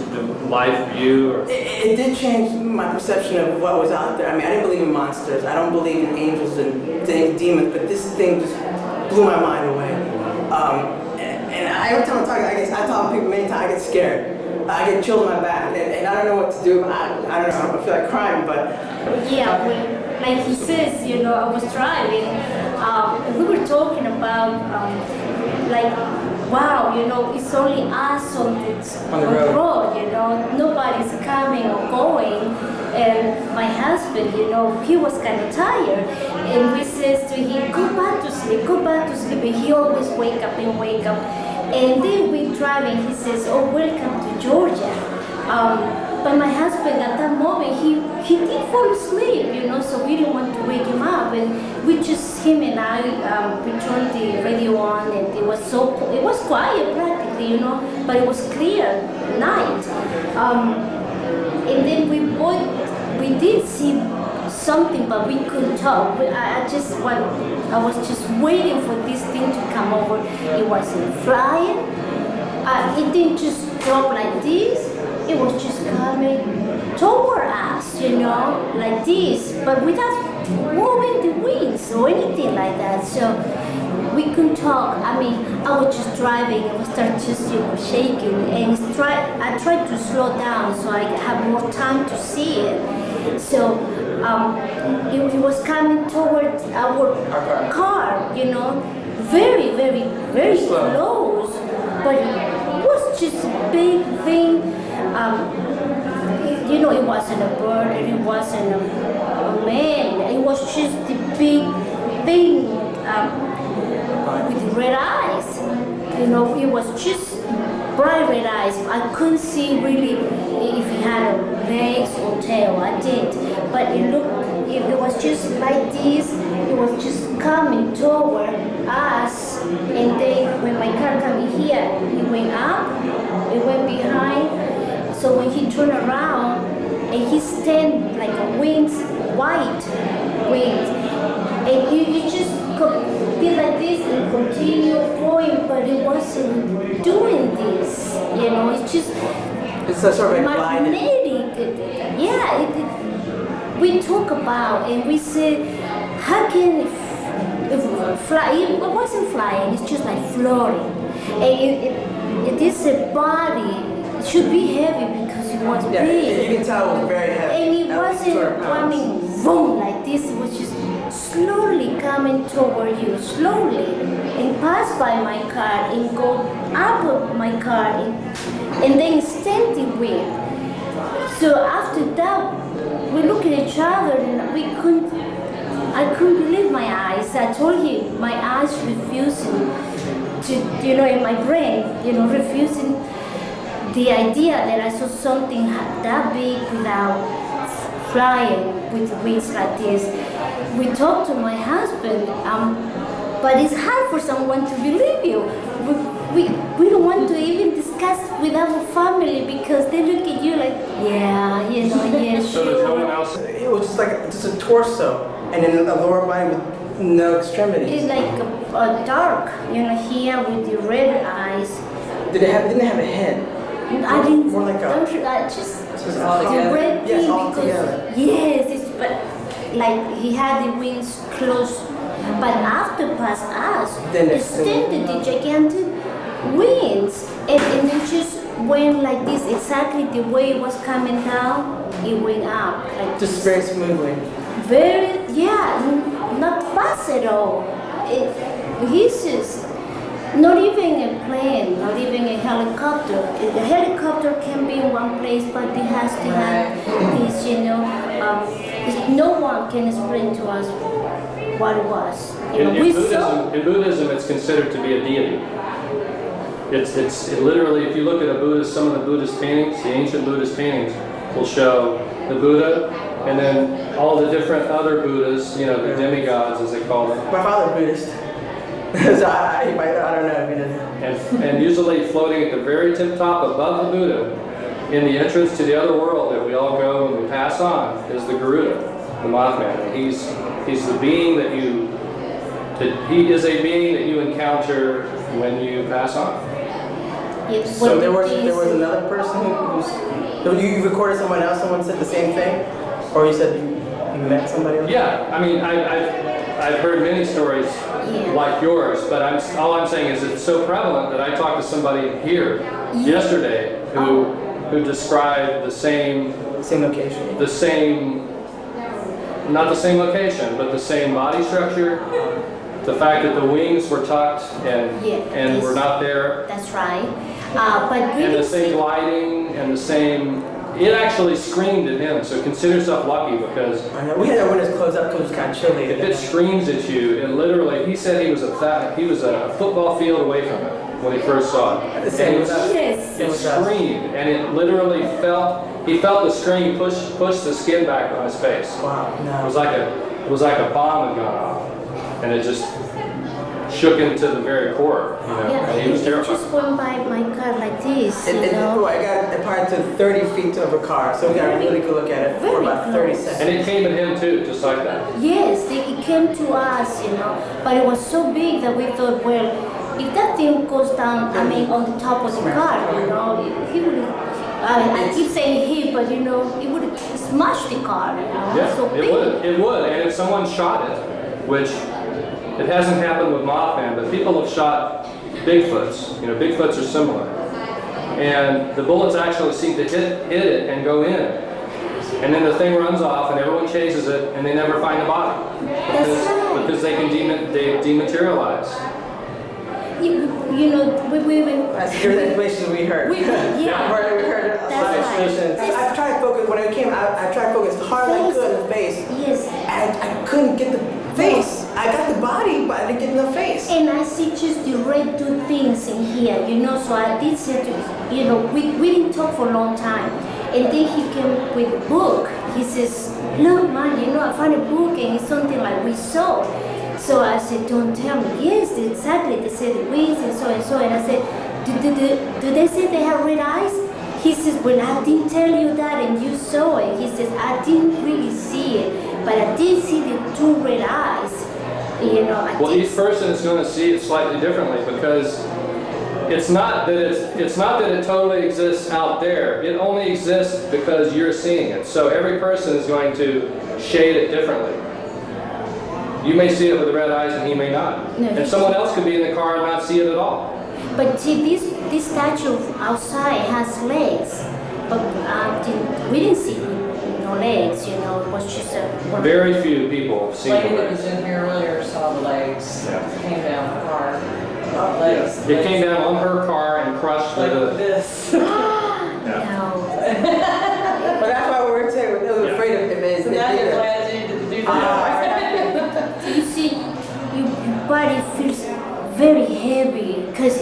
life view? Or? It did change my perception of what was out there. I mean, I didn't believe in monsters. I don't believe in angels and demons, but this thing just blew my mind away. And every time I talk to people many times, I get scared. I get chills in my back, and I don't know what to do. I don't know. I feel like crying, but yeah, like he says, I was driving. We were talking about wow, it's only us on the road. Nobody's coming or going. And my husband, he was kind of tired, and we says to him, go back to sleep, and he always wake up. And then we driving, he says, oh, welcome to Georgia. But my husband at that moment, he did fall asleep, so we didn't want to wake him up. And him and I, we turned the radio on, and it was quiet practically, but it was clear night. And then we did see something, but we couldn't talk. I was just waiting for this thing to come over. It wasn't flying. It didn't just drop like this. It was just coming toward us, like this, but without moving the wings or anything like that. So we couldn't talk. I mean, I was just driving and we started just, shaking. And I tried to slow down so I have more time to see it. So it was coming towards our car, very, very, very close. But it was just a big thing. It wasn't a bird, it wasn't a man. It was just a big thing with red eyes. It was just bright red eyes. I couldn't see really if he had legs or tail. I did, but it was just like this. It was just coming toward us, and then when my car came here, it went up, it went behind. So when he turned around, and he stand like a wings, white wings, and you just did like this and continue going, but it wasn't doing this. It's just it's a sort of magnetic. Yeah, we talk about and we said, how can it fly? It wasn't flying. It's just like floating. And it is a body. It should be heavy because it was big. You can tell it was very heavy. And it wasn't coming boom like this. It was just slowly coming toward you, slowly, and pass by my car and go up of my car and then stand it with. So after that, we looked at each other and I couldn't believe my eyes. I told him my eyes refusing to, in my brain, refusing the idea that I saw something that big without flying with wings like this. We talked to my husband, but it's hard for someone to believe you. We don't want to even discuss with our family because they look at you like, yeah, yeah, So there's no one else? It was just like just a torso and then a lower body with no extremities. It's like a dark, here with the red eyes. Didn't have a head? I didn't. More like just all the together. red thing Yes, all because together. yes, but like he had the wings close, but after past us, Then extended the gigantic wings and then just went like this, exactly the way it was coming down, it went up. Like Just very smoothly. very, yeah, not fast at all. He's just, not even a plane, not even a helicopter. A helicopter can be in one place, but it has to have this, no one can explain to us what it was. In Buddhism, it's considered to be a deity. It's literally, if you look at some of the Buddhist paintings, the ancient Buddhist paintings will show the Buddha, and then all the different other Buddhas, the demigods as they call them. My father's Buddhist. So I don't know. And usually floating at the very tip top above the Buddha, in the entrance to the other world that we all go when we pass on, is the Garuda, the Mothman. And he's the being he is a being that you encounter when you pass on. So there was another person you recorded someone else, someone said the same thing? Or you said you met somebody else? Yeah, I mean, I've heard many stories like yours, but all I'm saying is it's so prevalent that I talked to somebody here yesterday who described the same location. Not the same location, but the same body structure. The fact that the wings were tucked and were not there. That's right. But and the same gliding and the same. It actually screamed at him, so consider yourself lucky because I know. We had our windows closed up because it was kind of chilly. If it screams at you, it literally. He said he was a football field away from it when he first saw it. It screamed, and it literally felt. He felt the scream push the skin back on his face. Wow! No. It was like a bomb had gone off, and it just shook him to the very core. And he was terrified. It just went by my car like this. I got apart to 30 feet of a car, so we got a really good look at it for about 30 seconds. And it came at him too, just like that. Yes, it came to us, but it was so big that we thought, well, if that thing goes down, on the top of the car, he would. I keep saying he, but it would smash the car. Yeah, so big. It would, and if someone shot it, which it hasn't happened with Mothman, but people have shot Bigfoots. Bigfoots are similar, and the bullets actually seem to hit it and go in, and then the thing runs off, and everyone chases it, and they never find the body because they can dematerialize. That's the information we heard. We heard it. I tried to focus, when I came out, I tried to focus as hard as I could in the face. Yes. And I couldn't get the face. I got the body, but I didn't get the face. And I see just the red two things in here, so I did say to we didn't talk for a long time. And then he came with a book. He says, look, man, I found a book and it's something like we saw. So I said, don't tell me. Yes, exactly. They said the wings and so and so. And I said, do they say they have red eyes? He says, well, I didn't tell you that and you saw it. He says, I didn't really see it, but I did see the two red eyes. Each person is going to see it slightly differently because it's not that it totally exists out there. It only exists because you're seeing it. So every person is going to shade it differently. You may see it with the red eyes and he may not. And someone else could be in the car and not see it at all. But see, this statue outside has legs, but we didn't see no legs, it was just a... Very few people have seen the lady that legs. was in here earlier saw the legs. Yeah. Came down the car. Legs. It came down on her car and crushed like the... this. No. But that's why we were saying we were afraid of it. So now you're glad you didn't do that. You see, your body feels very heavy because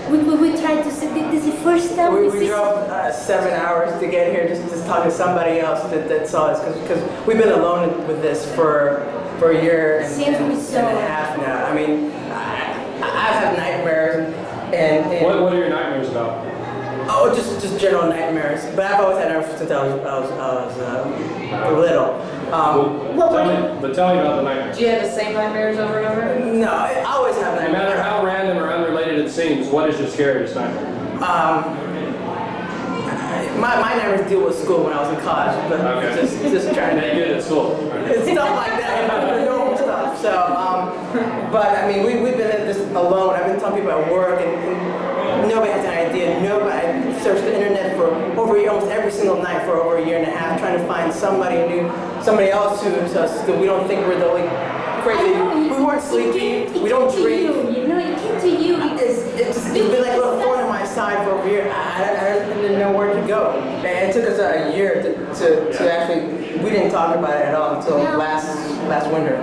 we tried to see. This is the first time we drove 7 hours to get here just to talk to somebody else that saw us because we've been alone with this for a year and a half now. I mean, I have nightmares and What are your nightmares about? Oh, just general nightmares. But I've always had nightmares since I was little. Tell me about the nightmares. Do you have the same nightmares over and over? No, I always have nightmares. No matter how random or unrelated it seems, what is your scariest nightmare? My nightmares deal with school when I was in college, but just trying to make good at school. Stuff like that, normal stuff. So, but I mean, we've been in this alone. I've been telling people at work, and Nobody has any idea. Nobody. I searched the internet for almost every single night for over a year and a half, trying to find somebody new, somebody else who we don't think we're the only crazy. We weren't sleepy. We don't drink. You know, it came to you because It's been like a little thorn in my side for over a year. I didn't know where to go. And it took us a year to actually. We didn't talk about it at all until last winter.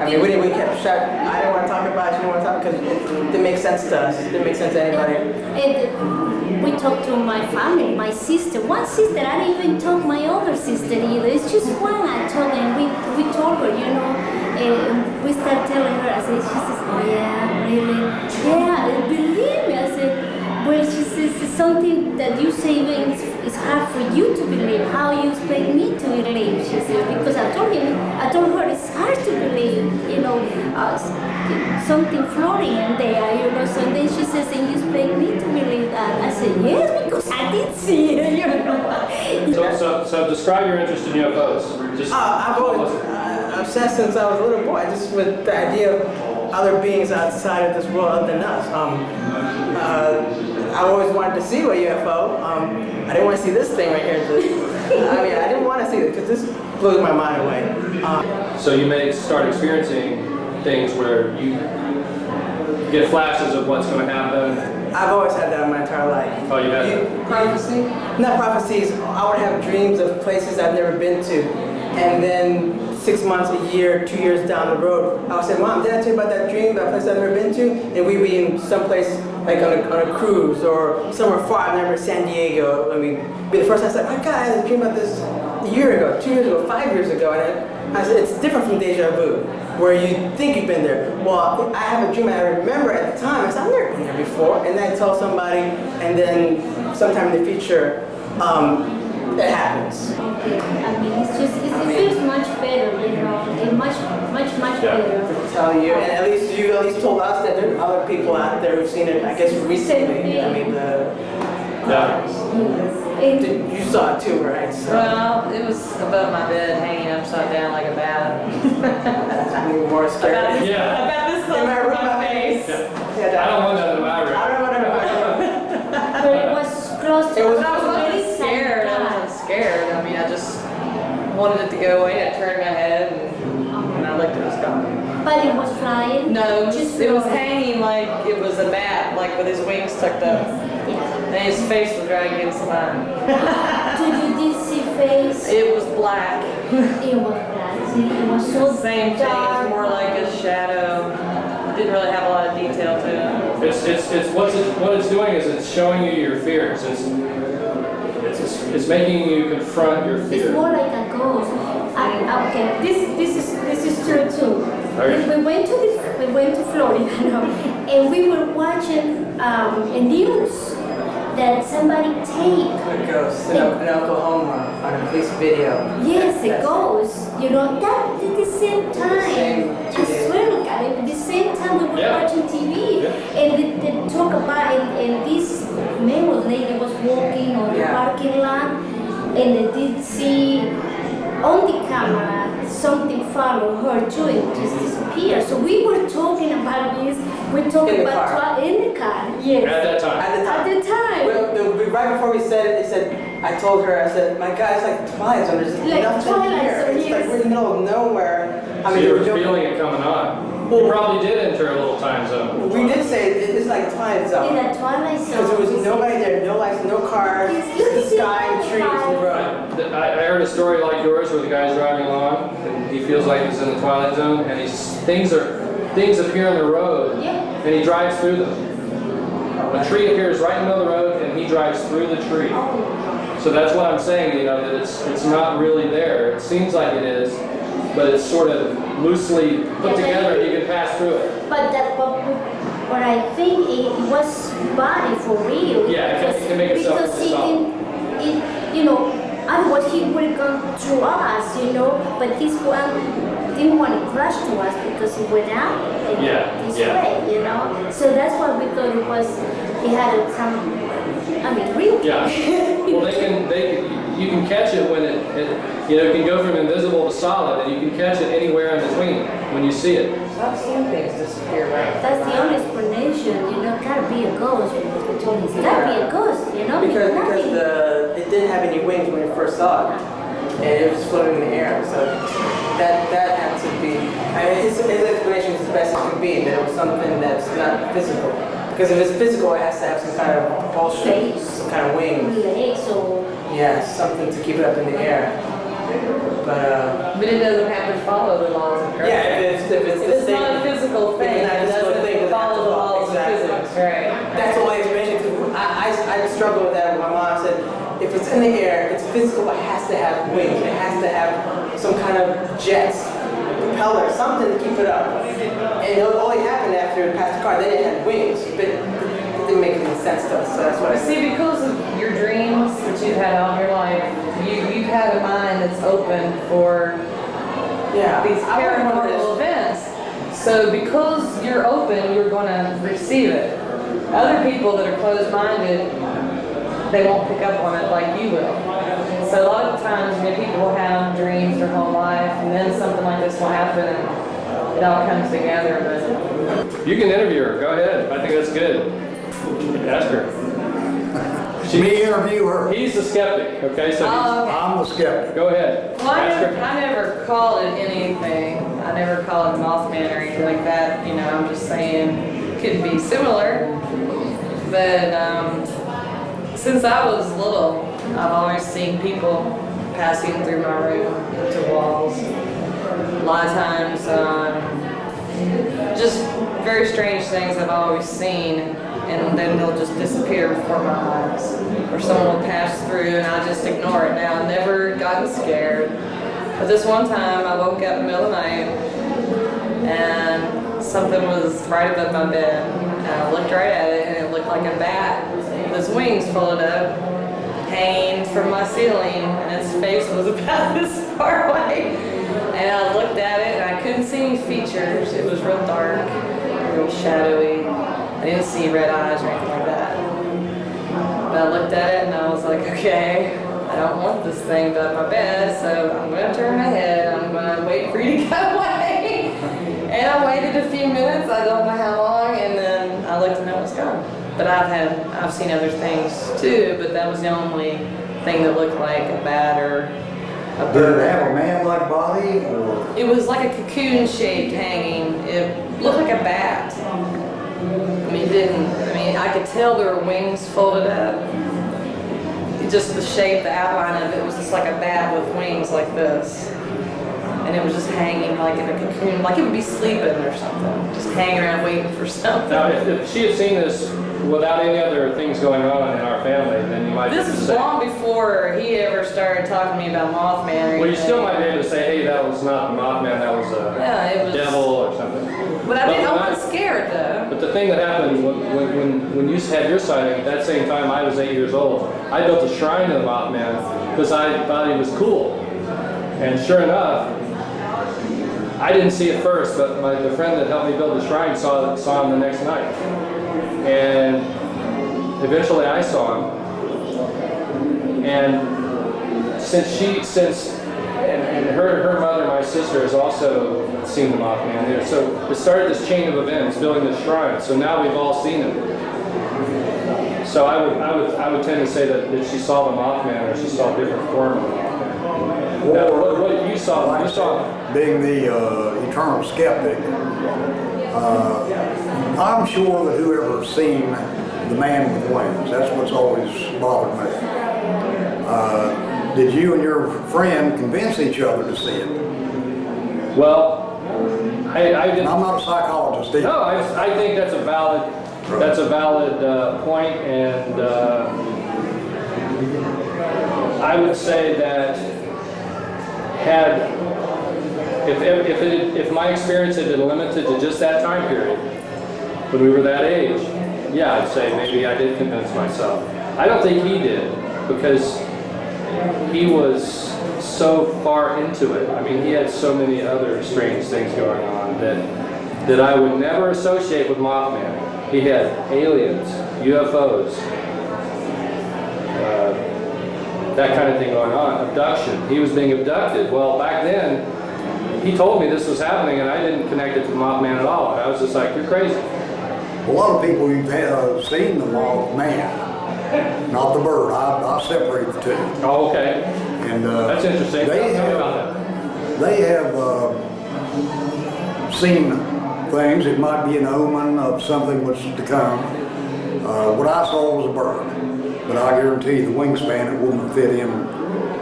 I mean, we kept shut. I didn't want to talk about it. You didn't want to talk because it didn't make sense to us. It didn't make sense to anybody. And we talked to my family, my sister. One sister, I didn't even talk my other sister either. It's just one I told her, and we told her, you know, and we started telling her. I said, she says, oh yeah, really? Yeah, believe me. I said, well, she says, it's something that you say even it's hard for you to believe. How you expect me to believe? She said, because I told her it's hard to believe, you know, something floating in there, you know. So then she says, and you expect me to believe that? I said, yes, because I did see it, you know. So describe your interest in UFOs. Just I've always obsessed since I was a little boy, just with the idea of other beings outside of this world other than us. I always wanted to see a UFO. I didn't want to see this thing right here. I mean, I didn't want to see it because this blew my mind away. So you may start experiencing things where you get flashes of what's going to happen. I've always had that my entire life. Oh, you had that? Prophecy? Not prophecies. I would have dreams of places I've never been to. And then 6 months, a year, 2 years down the road, I would say, Mom, did I tell you about that dream, that place I've never been to? And we'd be in some place like on a cruise or somewhere far. I've never been to San Diego. I mean, be the first time I said, my God, I had a dream about this a year ago, 2 years ago, 5 years ago. And I said, it's different from deja vu, where you think you've been there. Well, I have a dream I remember at the time. I said, I've never been there before. And then I tell somebody, and then sometime in the future, it happens. I mean, it feels much better, you know, and much better. To tell you, and at least told us that there are other people out there who've seen it, I guess, recently. I mean, you saw it too, right? So. Well, it was above my bed, hanging upside down like a bat. That's more scary. About this close to my face. I don't want that in my room. I don't want to But it was close to I wasn't scared. I wasn't scared. I mean, I just wanted it to go away. I turned my head and when I looked, it was gone. But it was flying? No, it was hanging like it was a bat, like with his wings tucked up. And his face was right against mine. Did you see face? It was black. It was black. It was so same thing. It was more like a shadow. It didn't really have a lot of detail to it. What it's doing is it's showing you your fears. It's making you confront your fears. It's more like a ghost. Okay, this is true too. Okay. We went to Florida, and we were watching a news that somebody taped. A ghost in Oklahoma on a police video. Yes, a ghost. You know, that at the same time. I swear to God, at the same time we were watching TV, and they talk about and this male lady was walking on the parking lot, and they did see on the camera something follow her too and just disappear. So we were talking about this. We're talking about in the car. Yes. At that time. At the time. Well, right before we said it, they said, I told her, I said, my God, it's like Twilight Zone. There's like nothing Twilight here. Zone, It's like we're in the middle of nowhere. So you were feeling it coming on. You probably did enter a little time zone. We did say it's like Twilight Zone. In a Twilight Zone. Because there was nobody there, no lights, no cars, just the sky and trees and the road. I heard a story like yours where the guy's driving along and he feels like he's in the Twilight Zone and things appear on the road and he drives through them. A tree appears right in the middle of the road and he drives through the tree. So that's what I'm saying, you know, that it's not really there. It seems like it is, but it's sort of loosely put together and you can pass through it. But what I think it was body for real. Yeah, it can make itself because it, you know, otherwise he would have gone to us, you know. But this one didn't want to crash to us because he went out this way, you know. So that's why we thought it had some, I mean, real. Yeah. Well, you can catch it when it can go from invisible to solid, and you can catch it anywhere in between when you see it. I've seen things disappear right. That's the only explanation, gotta be a ghost. It's gotta be a ghost, Because it didn't have any wings when we first saw it, and it was floating in the air. So that had to be. I mean, his explanation is the best it could be. That it was something that's not physical. Because if it's physical, it has to have some kind of propulsion, some kind of wings. Legs or... Yeah, something to keep it up in the air. But it doesn't have to follow the laws of gravity. Yeah, if it's not a physical thing, it doesn't follow the laws of physics, right? That's the only explanation. I struggle with that. My mom said, if it's in the air, if it's physical, it has to have wings. It has to have some kind of jets, propeller, something to keep it up. And it only happened after it passed the car. Then it had wings, but it didn't make any sense to us. So that's what I see. Because of your dreams that you've had all your life, you've had a mind that's open for these paranormal events. So because you're open, you're going to receive it. Other people that are closed-minded, they won't pick up on it like you will. So a lot of times, people will have dreams their whole life, and then something like this will happen, and it all comes together. But you can interview her. Go ahead. I think that's good. Ask her. Me interview her. He's the skeptic. Okay, so I'm the skeptic. Go ahead. Well, I never called it anything. I never called it Mothman or anything like that. I'm just saying it could be similar. But since I was little, I've always seen people passing through my room into walls. A lot of times, just very strange things I've always seen, and then they'll just disappear before my eyes. Or someone will pass through and I just ignore it. Now, I've never gotten scared. But this one time, I woke up in the middle of the night, and something was right above my bed. And I looked right at it, and it looked like a bat with its wings folded up, hanging from my ceiling, and its face was about this far away. And I looked at it, and I couldn't see any features. It was real dark, real shadowy. I didn't see red eyes or anything like that. But I looked at it, and I was like, okay, I don't want this thing above my bed, so I'm going to turn my head. I'm going to wait for you to go away. And I waited a few minutes, I don't know how long, and then I looked and it was gone. But I've seen other things too, but that was the only thing that looked like a bat or a bird. Did it have a man-like body? Or? It was like a cocoon shaped hanging. It looked like a bat. It didn't. I could tell there were wings folded up. Just the shape, the outline of it was just like a bat with wings like this. And it was just hanging like in a cocoon, like it would be sleeping or something. Just hanging around waiting for something. Now, if she had seen this without any other things going on in our family, then you might This is long before he ever started talking to me about Mothman or anything. Well, you still might be able to say, hey, that was not the Mothman, that was a devil or something. But I wasn't scared though. But the thing that happened when you had your sighting, at that same time I was 8 years old, I built a shrine to the Mothman because I thought he was cool. And sure enough, I didn't see it first, but the friend that helped me build the shrine saw him the next night. And eventually I saw him. And her mother, my sister, has also seen the Mothman. So it started this chain of events, building this shrine. So now we've all seen him. So I would tend to say that she saw the Mothman, or she saw a different form of the Mothman. Now, what you saw, being the eternal skeptic, I'm sure that whoever's seen the man with wings, that's what's always bothered me. Did you and your friend convince each other to see it? Well, I didn't. I'm not a psychologist either. No, I think that's a valid point, and I would say that if my experience had been limited to just that time period, when we were that age, yeah, I'd say maybe I did convince myself. I don't think he did, because he was so far into it. He had so many other strange things going on that I would never associate with Mothman. He had aliens, UFOs, that kind of thing going on. Abduction. He was being abducted. Well, back then, he told me this was happening, and I didn't connect it to the Mothman at all. I was just like, you're crazy. A lot of people have seen the Mothman, not the bird. I separate the two. Oh, okay. And that's interesting. They Tell me have, about that. They have seen things. It might be an omen of something that's to come. What I saw was a bird, but I guarantee you the wingspan it wouldn't fit in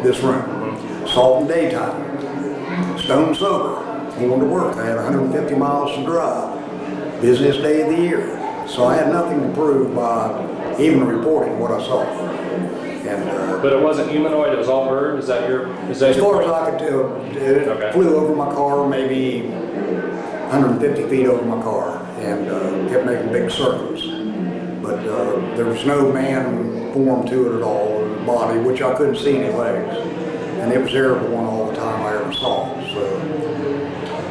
this room. Saw it in daytime. Stone sober. Going to work. I had 150 miles to drive. Busiest day of the year. So I had nothing to prove by even reporting what I saw. And, but it wasn't humanoid, it was all bird? Is that your... as far as I could tell, it flew over my car maybe 150 feet over my car and kept making big circles. But there was no man form to it at all, the body, which I couldn't see any legs. And it was everyone all the time I ever saw. So.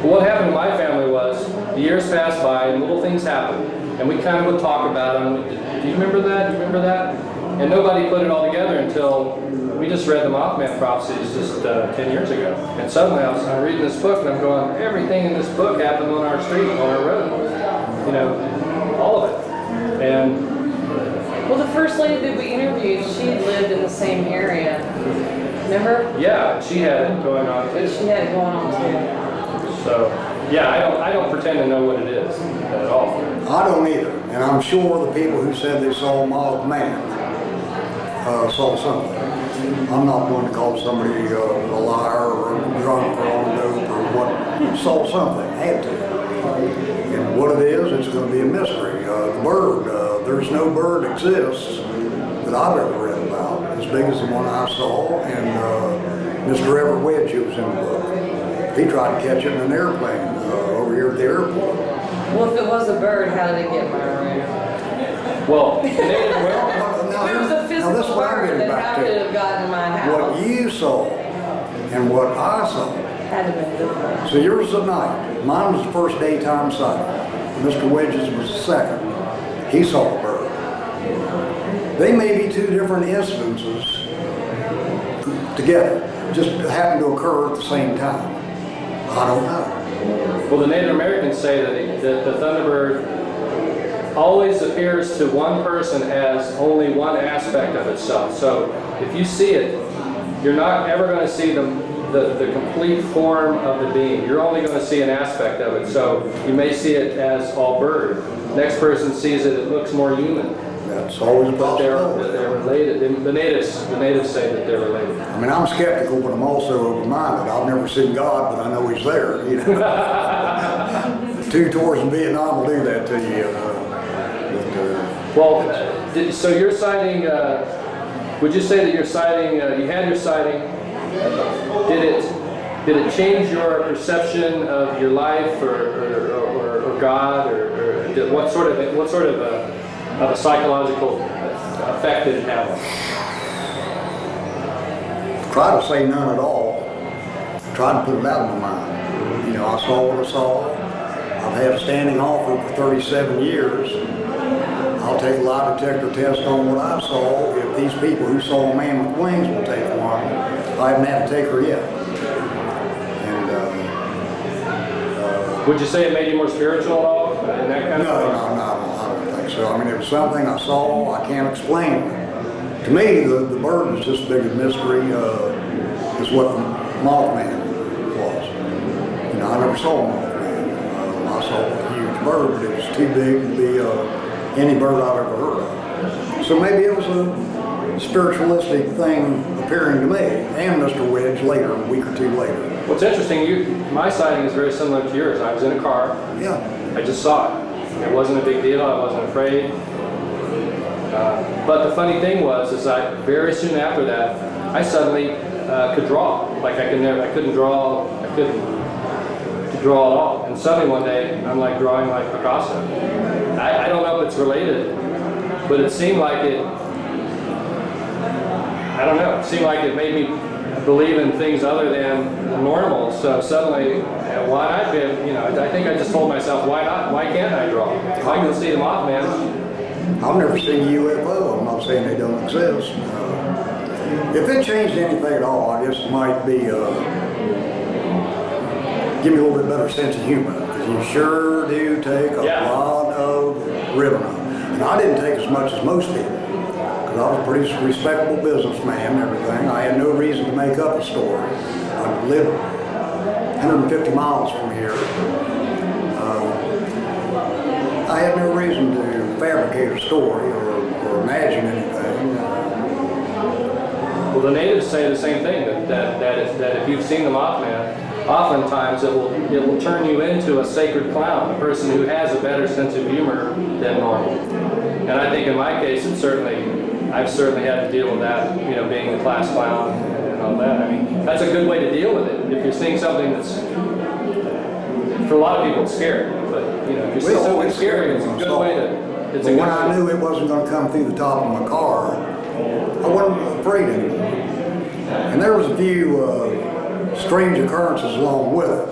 Well, what happened to my family was, the years passed by and little things happened. And we kind of would talk about them. Do you remember that? Do you remember that? And nobody put it all together until we just read the Mothman prophecies just 10 years ago. And suddenly I'm reading this book and I'm going, everything in this book happened on our street, on our road. You know, all of it. And well, the first lady that we interviewed, she lived in the same area. Remember? Yeah, she had it going on too. She had it going on too. So, yeah, I don't pretend to know what it is at all. I don't either. And I'm sure the people who said they saw Mothman saw something. I'm not going to call somebody a liar or a drunk or on dope or what. Saw something, had to. And what it is, it's going to be a mystery. The bird, there's no bird exists that I've ever read about as big as the one I saw. And Mr. Everett Wedge, who was in the book, he tried to catch it in an airplane over here at the airport. Well, if it was a bird, how did it get my radar? Well, if it was a physical bird, then how could it have gotten in my house? What you saw and what I saw. Had to be different. So yours was at night. Mine was the first daytime sighting. Mr. Wedge's was the second. He saw a bird. They may be two different incidences together. Just happened to occur at the same time. I don't know. Well, the Native Americans say that the Thunderbird always appears to one person as only one aspect of itself. So if you see it, you're not ever going to see the complete form of the being. You're only going to see an aspect of it. So you may see it as all bird. Next person sees it, it looks more human. That's always a possibility. They're related. The natives say that they're related. I mean, I'm skeptical, but I'm also open-minded. I've never seen God, but I know He's there. You know? 2 tours in Vietnam will do that to you. Well, so your sighting, would you say that your sighting, you had your sighting, did it change your perception of your life or God, or what sort of a psychological effect did it have? Try to say none at all. Try to put it out of my mind. You know, I saw what I saw. I've had a standing offer for 37 years. I'll take a lie detector test on what I saw. If these people who saw a man with wings will take one, I haven't had to take her yet. And would you say it made you more spiritual at all? In that kind of I don't think so. I mean, it was something I saw. I can't explain. To me, the bird was just as big a mystery as what Mothman was. You know, I never saw a Mothman. I saw a huge bird, but it was too big to be any bird I've ever heard of. So maybe it was a spiritualistic thing appearing to me, and Mr. Wedge later, a week or two later. What's interesting, my sighting is very similar to yours. I was in a car. Yeah. I just saw it. It wasn't a big deal. I wasn't afraid. But the funny thing was, very soon after that, I suddenly could draw. Like I couldn't draw at all. And suddenly one day, I'm like drawing like Picasso. I don't know if it's related, but it seemed like it, I don't know, it seemed like it made me believe in things other than normal. So suddenly, why not? You know, I think I just told myself, why not? Why can't I draw? If I can see the Mothman. I've never seen a UFO. I'm not saying they don't exist. If it changed anything at all, I guess it might be give me a little bit better sense of humor. Because you sure do take a lot of ribbon on. And I didn't take as much as most people. Because I was a pretty respectable businessman and everything. I had no reason to make up a story. I lived 150 miles from here. I had no reason to fabricate a story or imagine anything. Well, the natives say the same thing, that if you've seen the Mothman, oftentimes it will turn you into a sacred clown, a person who has a better sense of humor than normal. And I think in my case, I've certainly had to deal with that, being the class clown and all that. I mean, that's a good way to deal with it. If you're seeing something that's, for a lot of people, it's scary. But, if you see something scary, it's a good way to, when I knew it wasn't going to come through the top of my car, I wasn't afraid anymore. And there was a few strange occurrences along with it.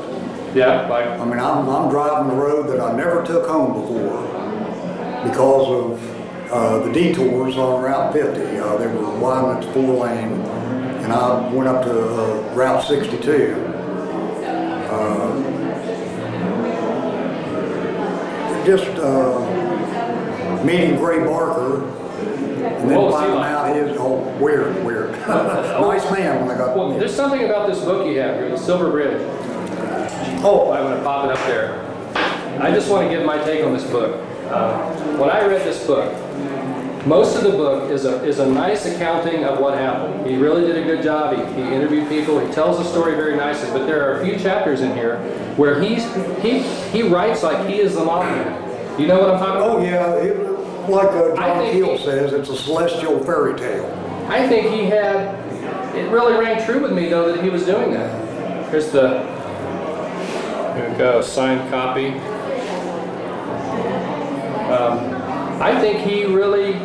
Yeah, I mean, I'm driving the road that I never took home before because of the detours on Route 50. They were widening to 4-lane, and I went up to Route 62. Just meeting Gray Barker, and then finding out his weird. Nice man when I got. Well, there's something about this book you have here, the Silver Bridge. Oh, I'm going to pop it up there. I just want to give my take on this book. When I read this book, most of the book is a nice accounting of what happened. He really did a good job. He interviewed people. He tells the story very nicely. But there are a few chapters in here where he writes like he is the Mothman. You know what I'm talking about? Oh yeah, like John Keel says, it's a celestial fairy tale. I think it really rang true with me though that he was doing that. Here we go, signed copy. I think he really,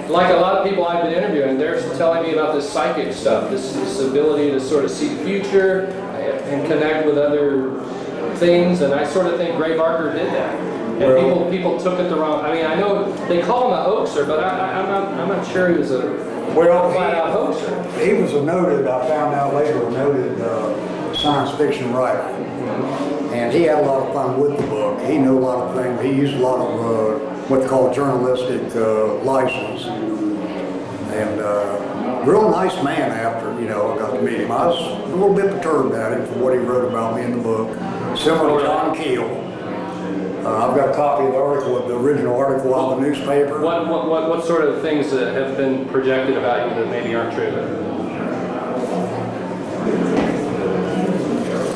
like a lot of people I've been interviewing, they're telling me about this psychic stuff, this ability to sort of see the future and connect with other things, and I sort of think Gray Barker did that. And people took it the wrong. I mean, I know they call him a hoaxer, but I'm not sure he was a flat-out hoaxer. He was I found out later, a noted science fiction writer. And he had a lot of fun with the book. He knew a lot of things. He used a lot of what they call journalistic license. And real nice man after, I got to meet him. I was a little bit perturbed at him for what he wrote about me in the book. Similar to John Keel. I've got a copy of the article, the original article out of the newspaper. What sort of things have been projected about you that maybe aren't true?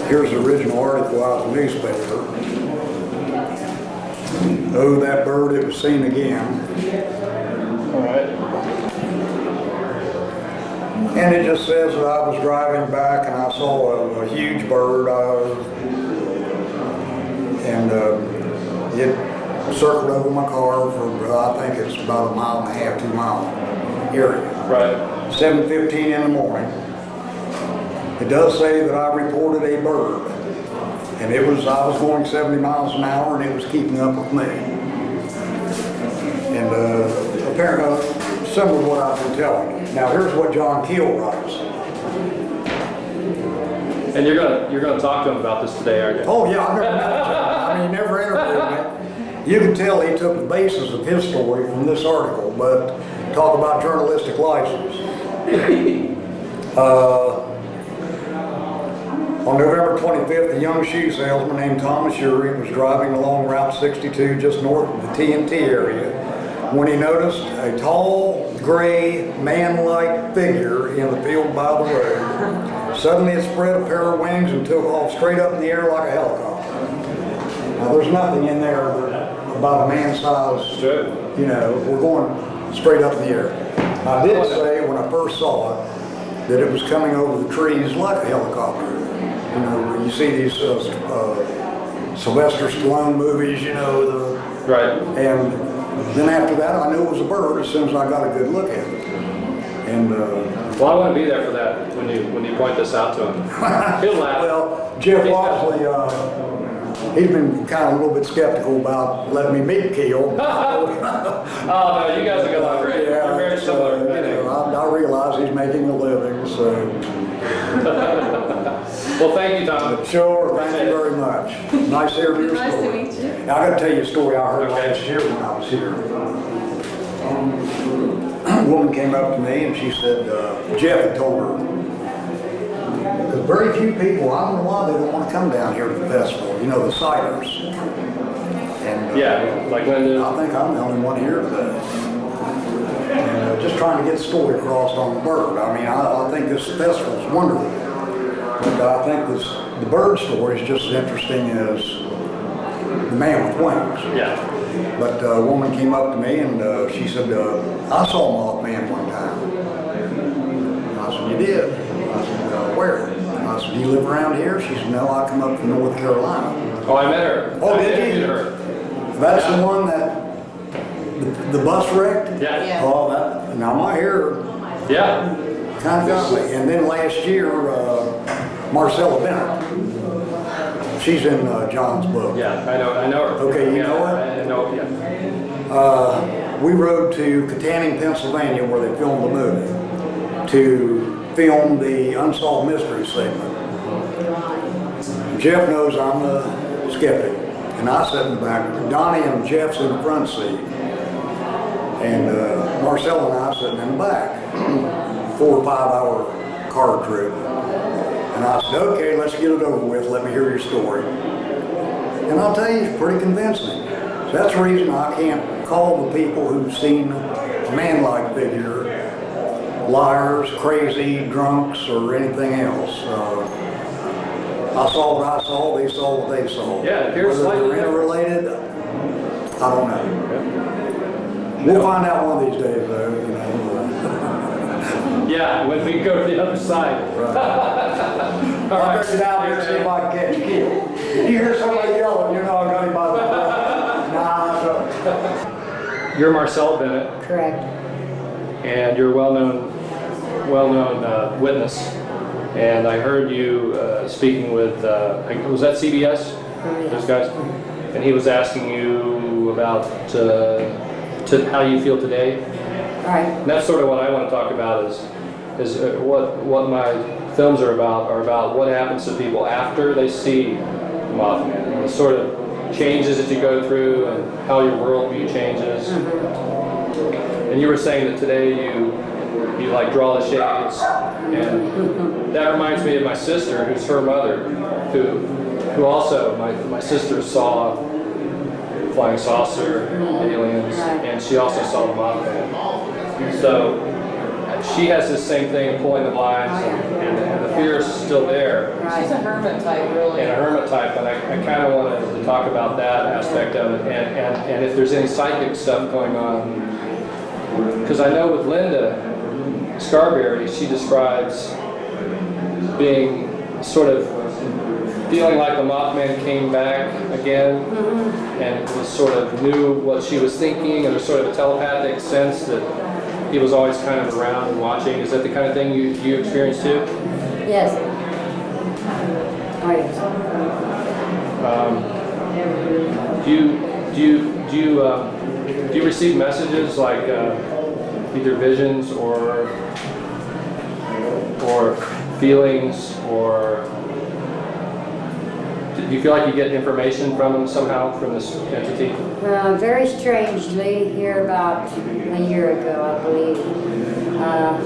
Here's the original article out of the newspaper. Oh, that bird, it was seen again. All right. And it just says that I was driving back and I saw a huge bird. It circled over my car for, I think it's about 1.5 miles, 2 mile area. Right. 7:15 in the morning. It does say that I reported a bird. And I was going 70 miles an hour and it was keeping up with me. And apparently, similar to what I've been telling you. Now here's what John Keel writes. And you're gonna talk to him about this today, aren't you? Oh yeah, I've never met him. I mean, he never interviewed me. You can tell he took the basis of his story from this article, but talk about journalistic license. On November 25th, a young shoe salesman named Thomas Urey was driving along Route 62 just north of the TNT area when he noticed a tall, gray, man-like figure in the field by the road. Suddenly it spread a pair of wings and took off straight up in the air like a helicopter. Now there's nothing in there about a man-sized, we're going straight up in the air. I did say when I first saw it that it was coming over the trees like a helicopter. You see these Sylvester Stallone movies, Right. And then after that, I knew it was a bird as soon as I got a good look at it. And well, I want to be there for that when you point this out to him. He'll laugh. Well, Jeff Loxley he's been kind of a little bit skeptical about letting me meet Keel. Oh, no, you guys are going to great. Yeah, You're very similar. I realize he's making a living, so. Well, thank you, Tom. Sure, thank you very much. Nice hearing your Nice to story. meet you. Now, I got to tell you a story I heard last year when I was here. A woman came up to me and she said, Jeff had told her, because very few people, I don't know why they don't want to come down here to the festival, you know, the sighters. And, yeah, like Linda. I think I'm the only one here today. And just trying to get the story across on the bird. I mean, I think this festival is wonderful. But I think the bird story is just as interesting as the man with wings. Yeah. But a woman came up to me and she said, I saw Mothman one time. And I said, you did? I said, where? I said, do you live around here? She said, no, I come up from North Carolina. Oh, I met her. Oh, I did you? interviewed her. That's the one that the bus wrecked? Yeah. Oh, that, now my hair Yeah. kind of got me. And then last year, Marcella Bennett. She's in John's book. Yeah, I know her. Okay, you know her? I know, yeah. We rode to Katanning, Pennsylvania, where they filmed the movie, to film the Unsolved Mystery segment. Jeff knows I'm a skeptic, and I sat in the back. Donnie and Jeff's in the front seat, and Marcella and I sitting in the back. 4 or 5 hour car trip. And I said, okay, let's get it over with. Let me hear your story. And I'll tell you, it's pretty convincing. So that's the reason I can't call the people who've seen a man-like figure liars, crazy, drunks, or anything else. I saw what I saw, they saw what they saw. Yeah, it appears Whether slightly they're interrelated, I don't know. We'll find out one of these days, though, you know. Yeah, when we go to the other side. Right. All right. I'll get down here and see if I can catch Keel. If you hear somebody yelling, you know I got him by the Nah, You're Marcella Bennett. Correct. And you're a well-known witness. And I heard you speaking with, was that CBS? Those guys? And he was asking you about how you feel today. Right. And that's sort of what I want to talk about is what my films are about what happens to people after they see Mothman, and the sort of changes that you go through and how your worldview changes. And you were saying that today you like draw the shades, and that reminds me of my sister, who's her mother, who also my sister saw flying saucer, aliens, and she also saw the Mothman. So she has this same thing of pulling the blinds, and the fear is still there. She's a hermit type, really. And a hermit type, and I kind of wanted to talk about that aspect of it, and if there's any psychic stuff going on. Because I know with Linda Scarberry, she describes being sort of feeling like the Mothman came back again, and was sort of knew what she was thinking, and there's sort of a telepathic sense that he was always kind of around and watching. Is that the kind of thing you experienced too? Yes. Right. Do you receive messages like either visions or feelings, or do you feel like you get information from them somehow, from this entity? Very strangely, here about a year ago, I believe,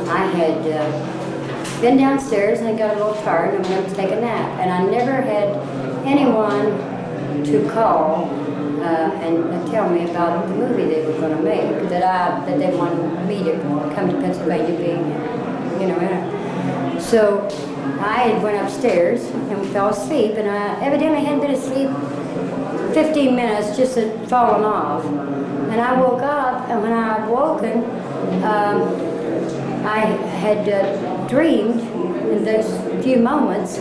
I had been downstairs and I got a little tired and I went to take a nap. And I never had anyone to call and tell me about the movie they were going to make, that they wanted me to come to Pennsylvania being, in it. So I went upstairs and fell asleep, and I evidently hadn't been asleep 15 minutes, just had fallen off. And I woke up, and when I had woken, I had dreamed in those few moments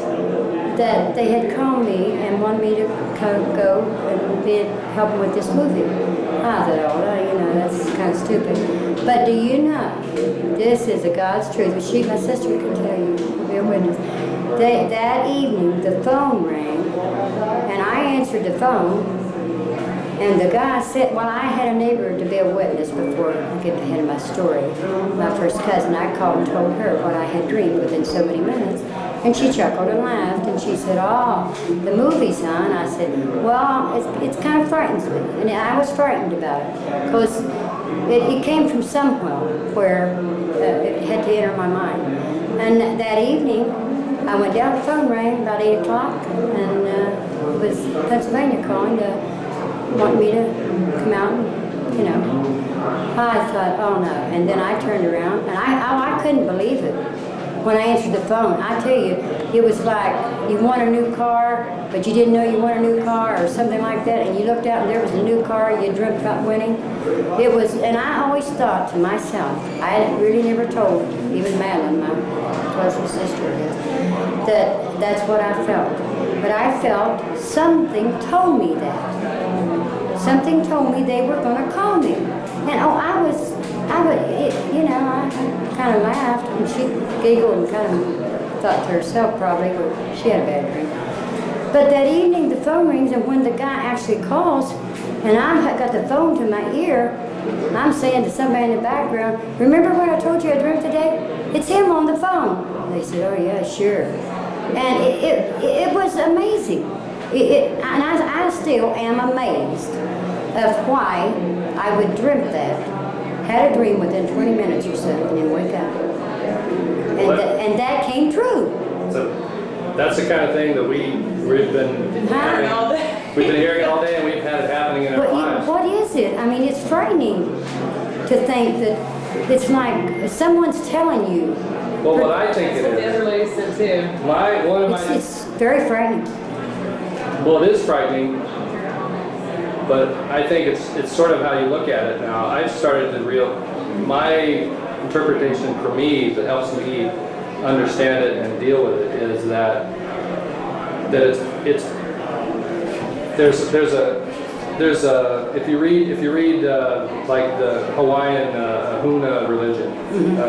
that they had called me and wanted me to go and help them with this movie. I thought, oh, that's kind of stupid. But do you know, this is a God's truth. My sister can tell you, be a witness. that evening, the phone rang, and I answered the phone, and the guy said, well, I had a neighbor to be a witness before I get ahead of my story. My first cousin, I called and told her what I had dreamed within so many minutes, and she chuckled and laughed, and she said, oh, the movies, huh? And I said, well, it kind of frightens me, and I was frightened about it, because it came from somewhere where it had to enter my mind. And that evening, I went down, the phone rang about 8 o'clock, and it was Pennsylvania calling to want me to come out and, you know. I thought, oh no. And then I turned around, and I couldn't believe it. When I answered the phone, I tell you, it was like you want a new car, but you didn't know you wanted a new car or something like that, and you looked out and there was a new car you dreamt about winning. It was, and I always thought to myself, I really never told even Madeline, my closest sister, that that's what I felt. But I felt something told me that. Something told me they were going to call me. And I kind of laughed, and she giggled and kind of thought to herself probably, but she had a bad dream. But that evening the phone rings, and when the guy actually calls, and I got the phone to my ear, I'm saying to somebody in the background, remember what I told you I dreamt today? It's him on the phone. They said, oh yeah, sure. And it was amazing. And I still am amazed of why I would dream that. Had a dream within 20 minutes or so, and then wake up. And that came true. So that's the kind of thing that we've been hearing all day. We've been hearing all day, and we've had it happening in our lives. What is it? I mean, it's frightening to think that it's like someone's telling you. Well, what I think it is. It's very frightening. Well, it is frightening, but I think it's sort of how you look at it now. I've started to my interpretation for me that helps me understand it and deal with it is that there's a if you read like the Hawaiian Huna religion,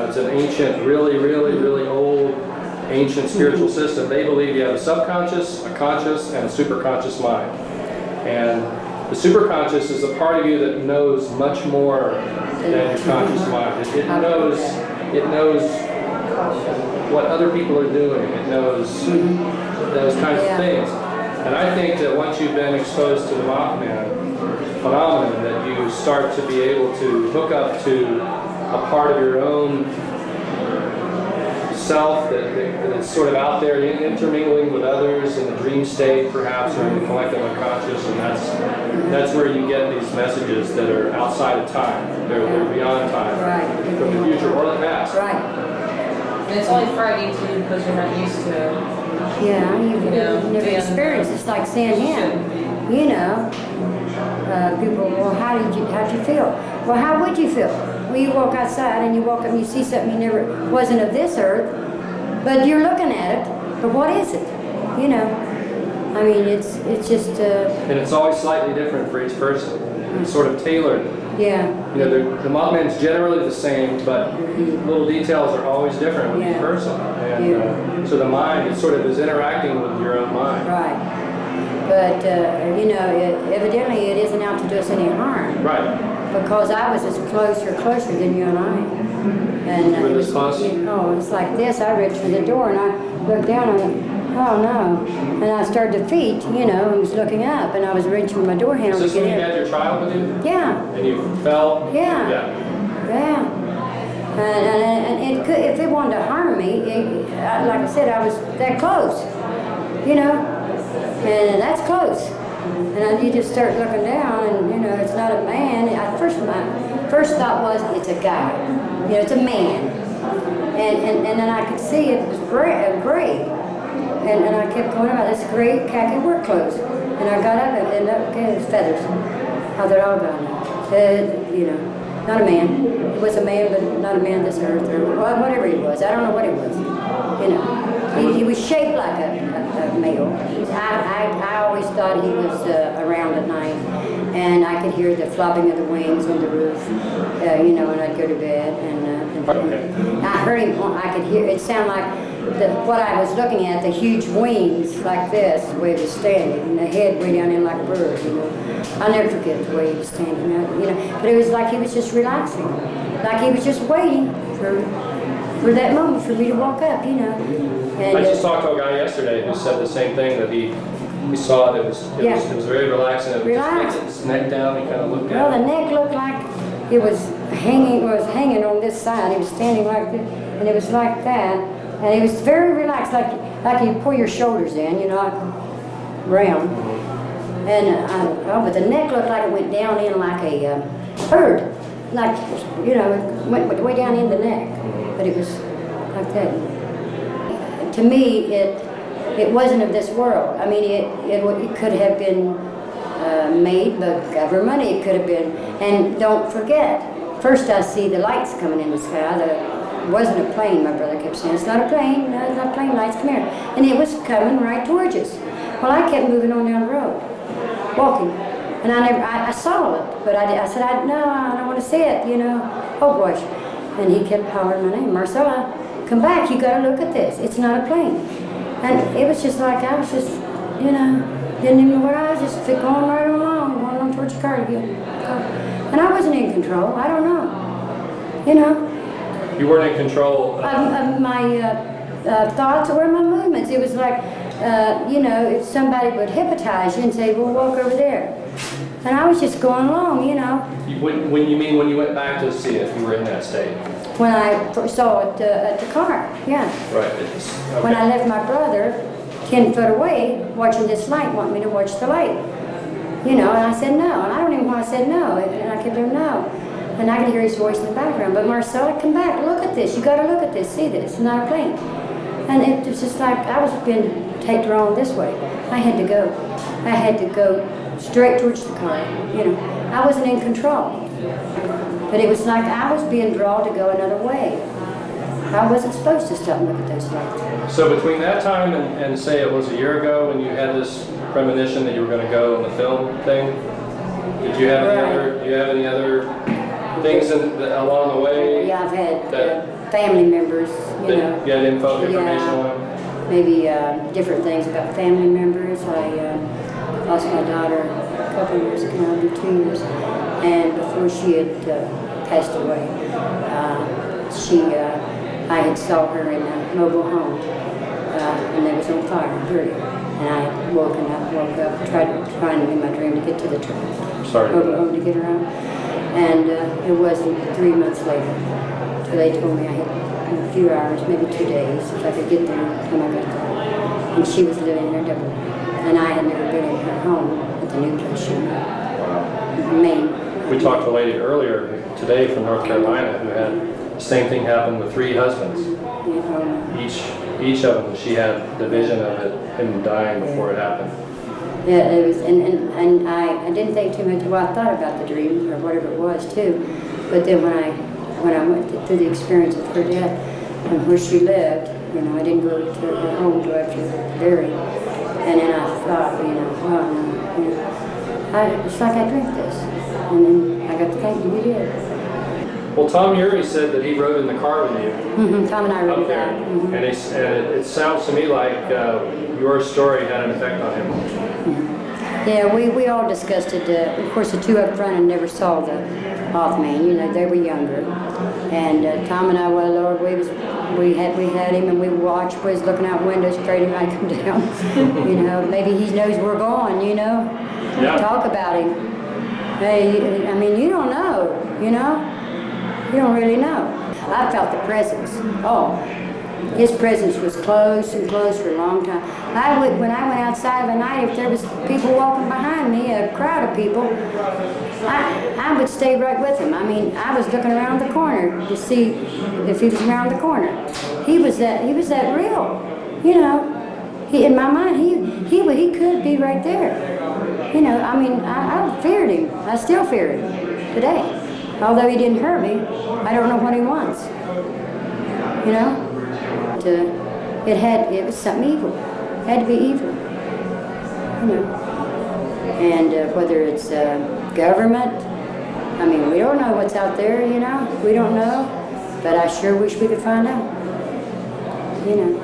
it's an ancient, really old ancient spiritual system. They believe you have a subconscious, a conscious, and a superconscious mind. And the superconscious is a part of you that knows much more than your conscious mind. It knows what other people are doing. It knows those kinds of things. And I think that once you've been exposed to the Mothman phenomenon, that you start to be able to hook up to a part of your own self that is sort of out there intermingling with others in the dream state perhaps, or in the collective unconscious, and that's where you get these messages that are outside of time. They're beyond time, right, from the future or the past. Right. And it's only frightening to you because you're not used to it. Yeah, you've never experienced. It's like seeing him. You know, people. Well, how'd you feel? Well, how would you feel? Well, you walk outside and you walk up and you see something you never wasn't of this earth, but you're looking at it. But what is it? You know, I mean, it's just. And it's always slightly different for each person. It's sort of tailored. Yeah. You know, the Mothman's generally the same, but little details are always different with each person. And so the mind is interacting with your own mind. Right. But, you know, evidently it isn't out to do us any harm. Right. Because I was just closer than you and I. And it was, it's like this. I reached for the door and I looked down and oh no. And I started to feet, you know, and was looking up and I was reaching for my door handle to get in. Is this when you had your child with you? Yeah. And you fell? Yeah. Yeah. And it could, if it wanted to harm me, like I said, I was that close, you know, and that's close. And you just start looking down, and you know, it's not a man. My first thought was, it's a guy, you know, it's a man. And then I could see it was gray. And I kept going about this gray khaki work clothes. And I got up and okay, it's feathers. How they're all gone. You know, not a man. It was a man, but not a man this earth, or whatever he was. I don't know what he was. You know, he was shaped like a male. I always thought he was around at night, and I could hear the flopping of the wings on the roof. You know, when I'd go to bed, and I heard him. I could hear it sound like what I was looking at, the huge wings like this, the way he was standing, and the head way down in like a bird, you know. I'll never forget the way he was standing, you know. But it was like he was just relaxing, like he was just waiting for that moment for me to walk up, you know. And I just talked to a guy yesterday who said the same thing, that he saw it. It was very relaxing. It Relaxed. was his neck down. He kind of looked Well, down. the neck looked like it was hanging on this side. He was standing like this, and it was like that. And he was very relaxed, like you pull your shoulders in, you know, like round. And but the neck looked like it went down in like a bird, like, you know, it went way down in the neck. But it was like that. To me, it wasn't of this world. I mean, it could have been made by government. It could have been. And don't forget, first I see the lights coming in the sky. It wasn't a plane, my brother kept saying. It's not a plane. No, it's not a plane. Lights, come here. And it was coming right towards us. Well, I kept moving on down the road, walking. And I saw it, but I said, no, I don't want to see it, you know. Oh, gosh. And he kept hollering my name, Marcella, come back, you got to look at this. It's not a plane. And it was just like, I was just, you know, didn't even know what I was, just going right along, going on towards the car again. And I wasn't in control, I don't know, you know. You weren't in control of my thoughts or my movements. It was like, you know, if somebody would hypnotize you and say, well, walk over there. And I was just going along, you know. When you went back to see it, you were in that state? When I first saw it at the car, yeah. Right. Okay. When I left my brother 10 foot away, watching this light, wanting me to watch the light. You know, and I said no. And I don't even know why I said no. And I kept doing no. And I could hear his voice in the background. But Marcella, come back, look at this. You got to look at this, see this. It's not a plane. And it was just like I was being taken wrong this way. I had to go. I had to go straight towards the car. You know, I wasn't in control. But it was like I was being drawn to go another way. I wasn't supposed to stop and look at those lights. So between that time and say it was a year ago when you had this premonition that you were going to go on the film thing, did you have any other things along the way? Yeah, I've had family members, you know. You had information on them? Maybe different things about family members. I lost my daughter a couple of years ago, maybe 2 years. And before she had passed away, I had saw her in a mobile home, and it was on fire, burning. And I woke up, trying in my dream to get to the mobile home to get her out. And it wasn't 3 months later. So they told me I had a few hours, maybe 2 days, if I could get there when I got there. And she was living in her double. And I had never been in her home at the new place she was in Maine. We talked to a lady earlier today from North Carolina who had the same thing happen with 3 husbands. Each of them, she had the vision of him dying before it happened. Yeah, it was, and I didn't think too much. Well, I thought about the dream or whatever it was too, but then when I went through the experience of her death and where she lived, you know, I didn't go to her home till after her buried, and then I thought, you know, well, you know, it's like I dreamt this, and then I got to thinking, we did. Well, Tom Urie said that he rode in the car with you. Mm-hmm. Tom and I rode there. Mm-hmm. And it sounds to me like your story had an effect on him. Mm-hmm. Yeah, we all discussed it. Of course, the 2 up front and never saw the Mothman. You know, they were younger. And Tom and I, well, Lord, we had him and we watched. We was looking out windows, praying he might come down. You know, maybe he knows we're gone. You know, talk about him. Hey, I mean, you don't know. You know. You don't really know. I felt the presence. Oh, his presence was close and close for a long time. When I went outside of a night, if there was people walking behind me, a crowd of people, I would stay right with him. I mean, I was looking around the corner to see if he was around the corner. He was that real, you know. In my mind, he could be right there. You know, I mean, I feared him. I still fear him today. Although he didn't hurt me, I don't know what he wants. You know? It was something evil. It had to be evil. You know? And whether it's government, I mean, we don't know what's out there, you know? We don't know. But I sure wish we could find out. You know?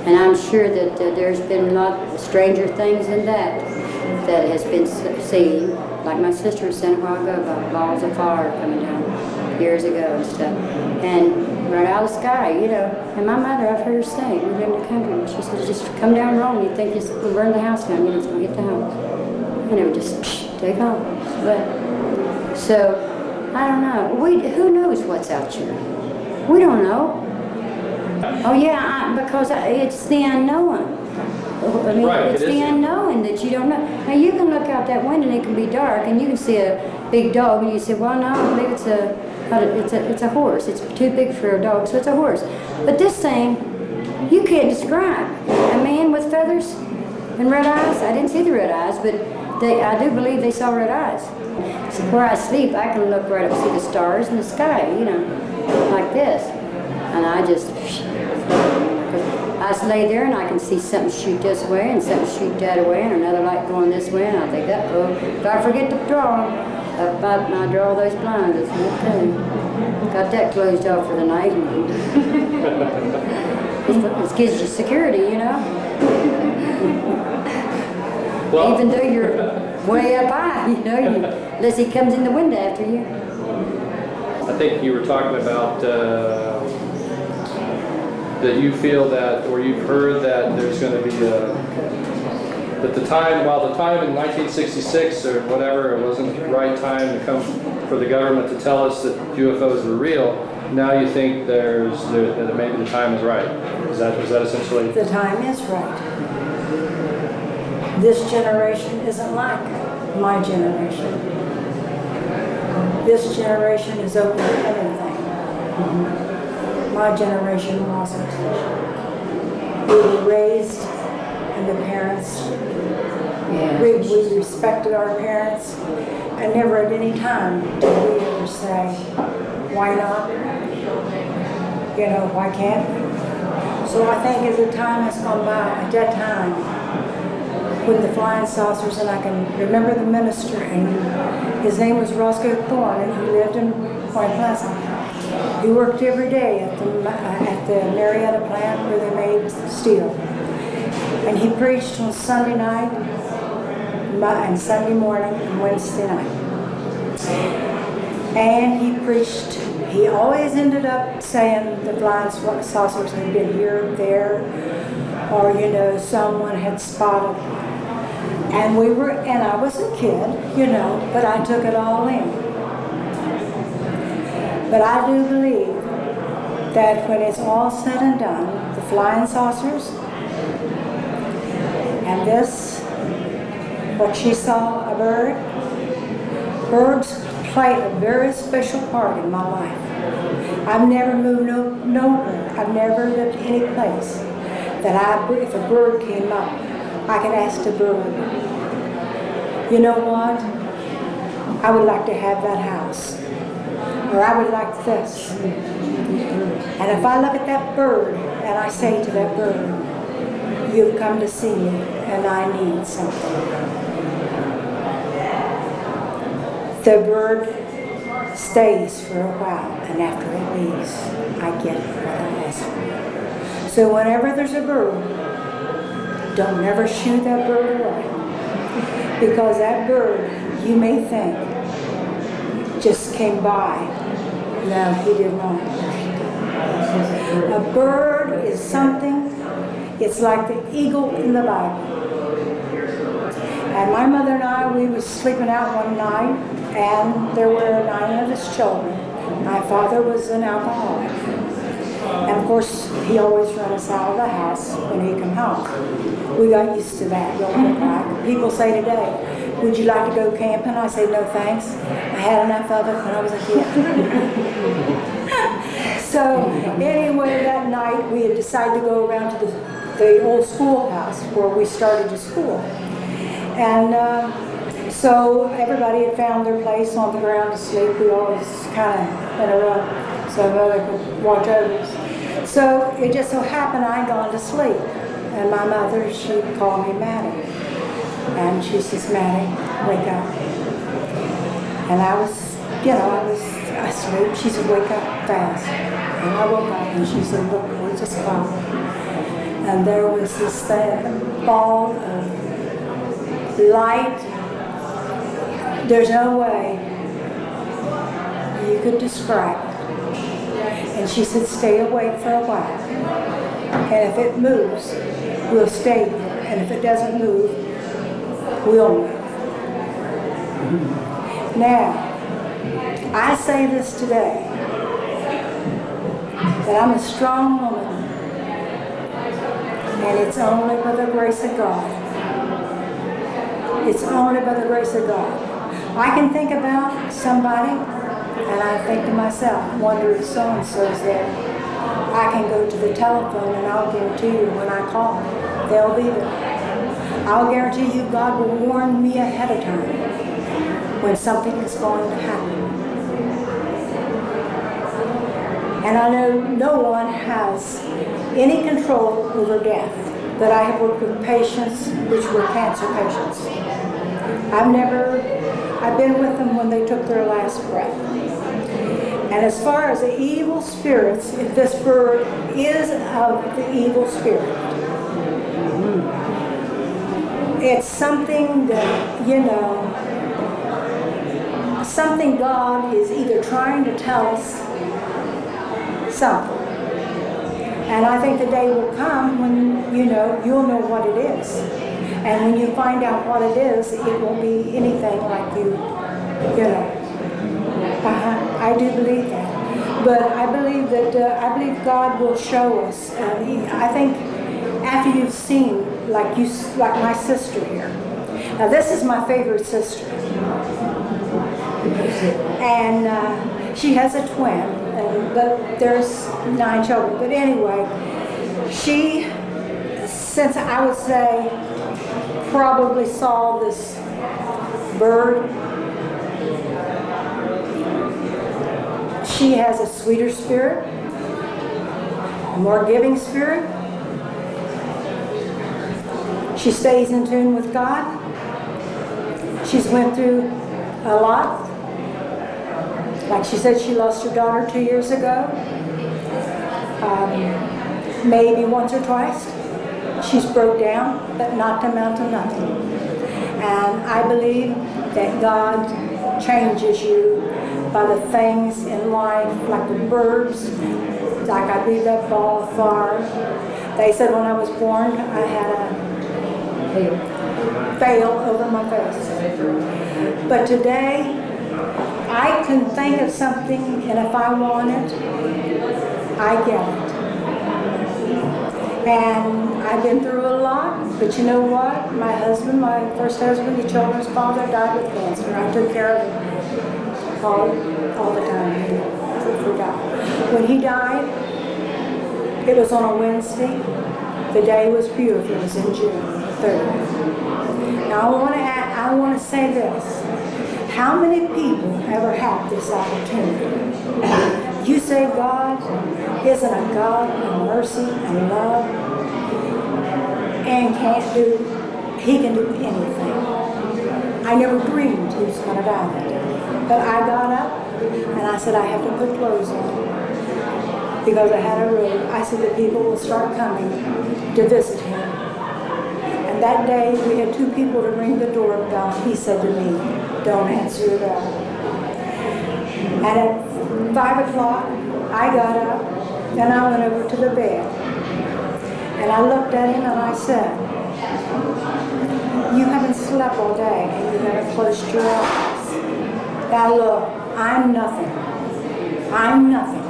And I'm sure that there's been a lot stranger things than that has been seen. Like my sister was saying a while ago about balls of fire coming down years ago and stuff. And right out of the sky, you know. And my mother, I've heard her say, we live in the country, and she said, just come down wrong, you think it's going to burn the house down, you know, it's going to hit the house. And it would just take off. But, so, I don't know. Who knows what's out here? We don't know. Oh yeah, because it's the unknown. I mean, Right, it's the unknown that you don't know. Now you can look out that window and it can be dark, and you can see a big dog, and you say, "Well, no, I believe it's a horse. It's too big for a dog, so it's a horse." But this thing, you can't describe. A man with feathers and red eyes. I didn't see the red eyes, but I do believe they saw red eyes. So where I sleep, I can look right up and see the stars in the sky, you know, like this, and I just. I just lay there and I can see something shoot this way and something shoot that way and another light going this way, and I think, uh-oh, if I forget to draw, I draw those blinds, it's okay. Got that closed off for the night. It gives you security, you know? Well, even though you're way up high, you know, unless he comes in the window after you. I think you were talking about that you feel that, or you've heard that there's going to be that the time in 1966 or whatever, it wasn't the right time to come for the government to tell us that UFOs were real. Now you think that maybe the time is right. Is that essentially? The time is right. This generation isn't like my generation. This generation is open to anything. My generation wasn't. We were raised, and the parents, we respected our parents, and never at any time did we ever say, why not? You know, why can't we? So I think as the time has gone by, at that time, when the flying saucers, and I can remember the minister, and his name was Roscoe Thorne, and he lived in Point Pleasant. He worked every day at the Marietta plant where they made steel. And he preached on Sunday night, and Sunday morning, and Wednesday night. And he always ended up saying the flying saucers had been here, there, or, you know, someone had spotted. And I was a kid, you know, but I took it all in. But I do believe that when it's all said and done, the flying saucers and this, what she saw, a bird, birds play a very special part in my life. I've never moved no bird. I've never lived any place that if a bird came up, I could ask the bird, you know what? I would like to have that house. Or I would like this. And if I look at that bird and I say to that bird, you've come to see me and I need something. The bird stays for a while, and after it leaves, I get what I ask for. So whenever there's a bird, don't never shoo that bird away. Because that bird, you may think, just came by. No, he did not. A bird is something, it's like the eagle in the Bible. And my mother and I, we was sleeping out one night, and there were 9 of us children. My father was an alcoholic. And of course, he always ran us out of the house when he come home. We got used to that, don't look like. People say today, would you like to go camping? I say, no thanks. I had enough of it when I was a kid. So anyway, that night we had decided to go around to the old schoolhouse where we started the school. And so everybody had found their place on the ground to sleep. We always kind of in a row so mother could watch over us. So it just so happened I'd gone to sleep. And my mother, she called me Maddie. And she says, Maddie, wake up. And I was, you know, I was asleep. She said, wake up fast. And I woke up and she said, look, we just fell. and there was this ball of light. There's no way you could describe it. And she said, stay awake for a while. And if it moves, we'll stay here. And if it doesn't move, we'll move. Now, I say this today, that I'm a strong woman, and it's only by the grace of God. It's only by the grace of God. I can think about somebody, and I think to myself, wonder if so-and-so's there. I can go to the telephone, and I'll guarantee you when I call, they'll be there. I'll guarantee you God will warn me ahead of time when something is going to happen. And I know no one has any control over death, but I have worked with patients which were cancer patients. I've been with them when they took their last breath. And as far as the evil spirits, if this bird is of the evil spirit, it's something that, something God is either trying to tell us something. And I think the day will come when, you'll know what it is. And when you find out what it is, it won't be anything like I do believe that. But I believe that, God will show us. I think after you've seen, like my sister here. Now this is my favorite sister. And she has a twin. But there's 9 children. But anyway, she, since I would say, probably saw this bird, she has a sweeter spirit, a more giving spirit. She stays in tune with God. She's went through a lot. Like she said, she lost her daughter 2 years ago. Maybe once or twice. She's broke down, but not to amount to nothing. And I believe that God changes you by the things in life, like the birds, like I believe that ball of fire. They said when I was born, I had a veil over my face. But today, I can think of something, and if I want it, I get it. And I've been through a lot, but you know what? My husband, my first husband, the children's father, died with cancer. I took care of him all the time. I forgot. When he died, it was on a Wednesday. The day was beautiful. It was in June 3rd. Now I want to say this. How many people ever have this opportunity? You say God isn't a God of mercy and love and He can do anything. I never dreamed He was going to die that day. But I got up and I said I have to put clothes on because I had a robe. I said the people will start coming to visit Him. And that day we had 2 people to ring the doorbell. He said to me, don't answer your bell. And at 5 o'clock, I got up and I went over to the bed. And I looked at him and I said, you haven't slept all day and you haven't closed your eyes. Now look, I'm nothing. I'm nothing.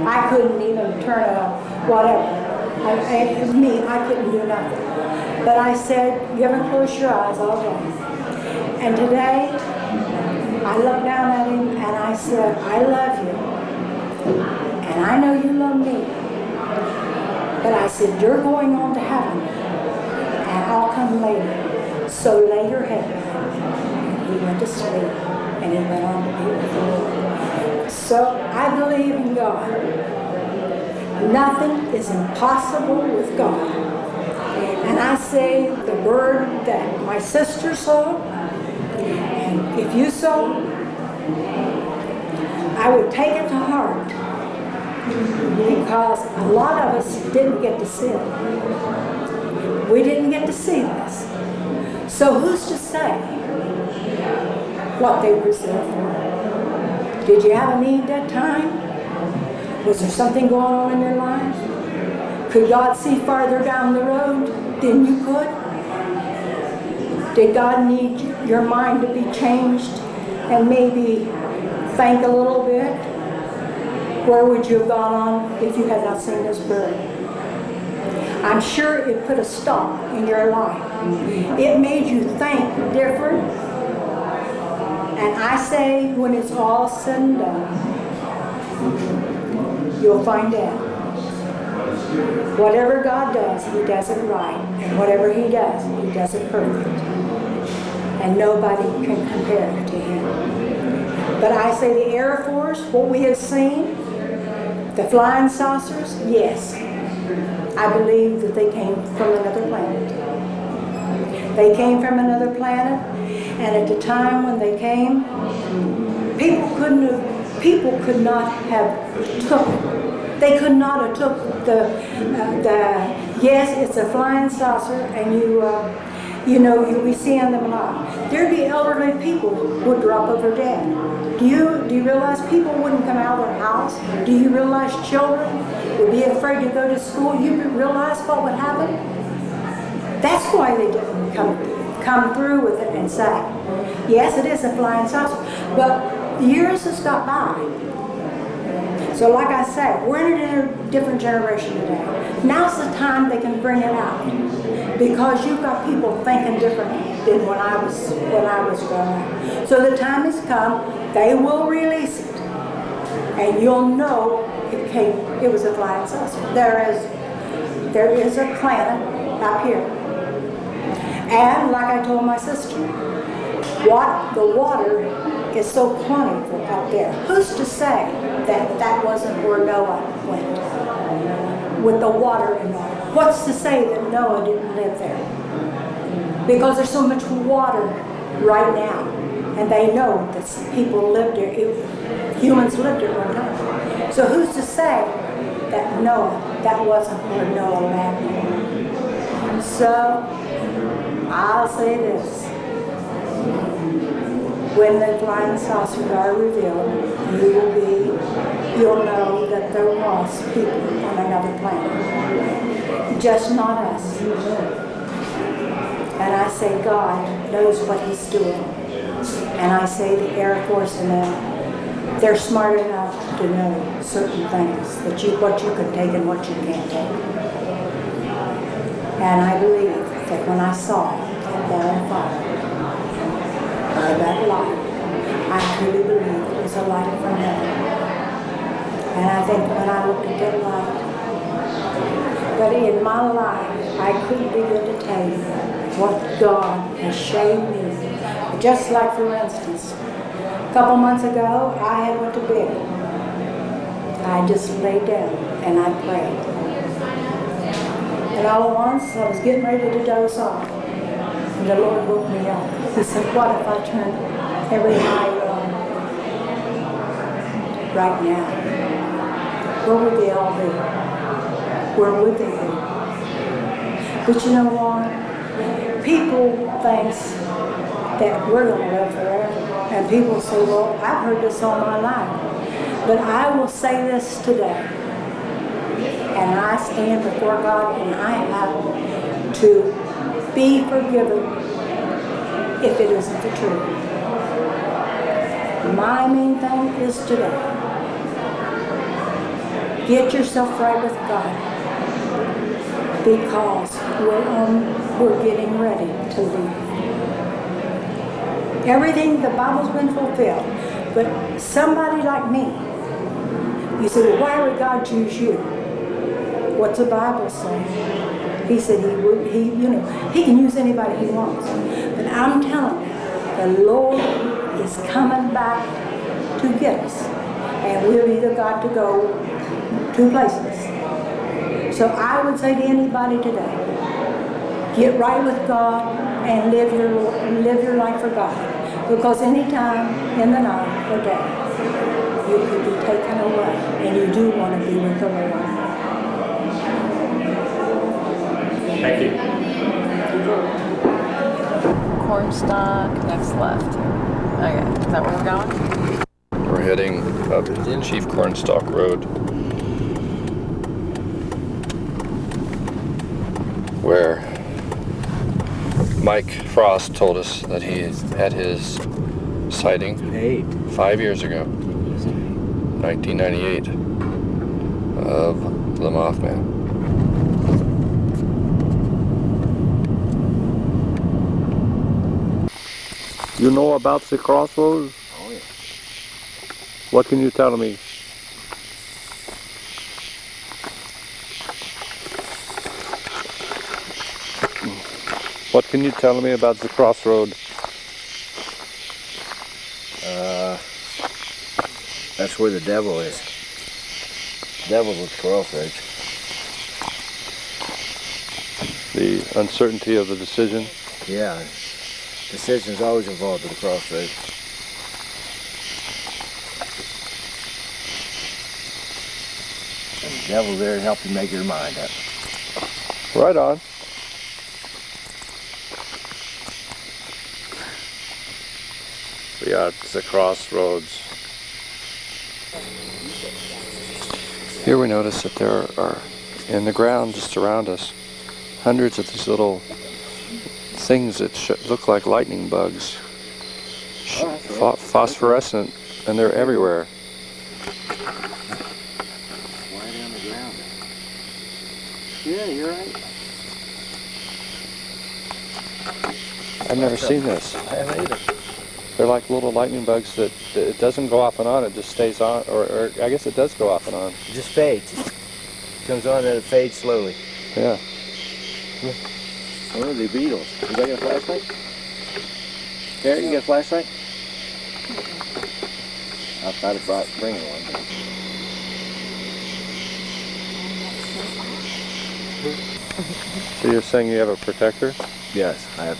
I couldn't even turn a whatever. It was me, I couldn't do nothing. But I said, you haven't closed your eyes all day. And today, I looked down at him and I said, I love you. And I know you love me. But I said, you're going on to heaven. And I'll come later. So lay your head down. And he went to sleep. And he went on to be with the Lord. So I believe in God. Nothing is impossible with God. And I say the word that my sister saw, and if you saw, I would take it to heart because a lot of us didn't get to see it. We didn't get to see this. So who's to say what they were there for? Did you have a need that time? Was there something going on in your life? Could God see farther down the road than you could? Did God need your mind to be changed and maybe think a little bit? Where would you have gone on if you had not seen this bird? I'm sure it put a stop in your life. It made you think different. And I say, when it's all said and done, you'll find out. Whatever God does, He does it right. And whatever He does it perfect. And nobody can compare it to Him. But I say the Air Force, what we have seen, the flying saucers, yes. I believe that they came from another planet. They came from another planet, and at the time when they came, people could not have took it. They could not have took the yes, it's a flying saucer, and you'll be seeing them a lot. There'd be elderly people who would drop over dead. Do you realize people wouldn't come out of their house? Do you realize children would be afraid to go to school? You realize what would happen? That's why they didn't come through with it and say, yes, it is a flying saucer. But years has got by. So like I said, we're in a different generation today. Now's the time they can bring it out. Because you've got people thinking different than when I was growing up. So the time has come, they will release it. And you'll know it was a flying saucer. There is a planet up here. And like I told my sister, the water is so plentiful up there. Who's to say that wasn't where Noah went? With the water and all. What's to say that Noah didn't live there? Because there's so much water right now. And they know that people lived there. Humans lived there one time. So who's to say that that wasn't where Noah lived? So I'll say this. When the flying saucers are revealed, you'll know that there was people on another planet. Just not us. And I say God knows what He's doing. And I say the Air Force and them, they're smart enough to know certain things, what you can take and what you can't take. And I believe that when I saw that ball of fire, or that light, I truly believe it was a light from heaven. And I think when I looked at that light, but in my life, I couldn't begin to tell you what God has shown me. Just like, for instance, a couple months ago, I had went to bed. I just laid down and I prayed. And all at once, I was getting ready to doze off. And the Lord woke me up. He said, what if I turned every light on right now? Where would they all be? Where would they be? But you know what? People think that we're going to live forever. And people say, well, I've heard this all my life. But I will say this today. And I stand before God and I have to be forgiven if it isn't the truth. My main thing is today. Get yourself right with God. Because we're getting ready to leave. Everything, the Bible's been fulfilled. But somebody like me, you say, well, why would God choose you? What's the Bible say? He said he can use anybody He wants. But I'm telling you, the Lord is coming back to get us. And we've either got to go two places. So I would say to anybody today, get right with God and live your life for God. Because any time in the night or day, you could be taken away, and you do want to be with the Lord. Thank you. Cornstalk, next left. Okay, is that where we're going? We're heading up Chief Cornstalk Road, where Mike Frost told us that he had his sighting 5 years ago, 1998, of the Mothman. You know about the crossroads? Oh, yeah. What can you tell me? What can you tell me about the crossroad? That's where the devil is. Devil's at the crossroads. The uncertainty of the decision? Yeah. Decision's always involved at the crossroads. And the devil's there to help you make your mind up. Right on. We are at the crossroads. Here we notice that there are, in the ground just around us, hundreds of these little things that look like lightning bugs. Phosphorescent, and they're everywhere. Right on the ground. Yeah, you're right. I've never seen this. I haven't either. They're like little lightning bugs that it doesn't go off and on, it just stays on, or I guess it does go off and on. It just fades. Comes on and it fades slowly. Yeah. One of the beetles. You got a flashlight? Gary, you got a flashlight? I thought about bringing one. So you're saying you have a protector? Yes, I have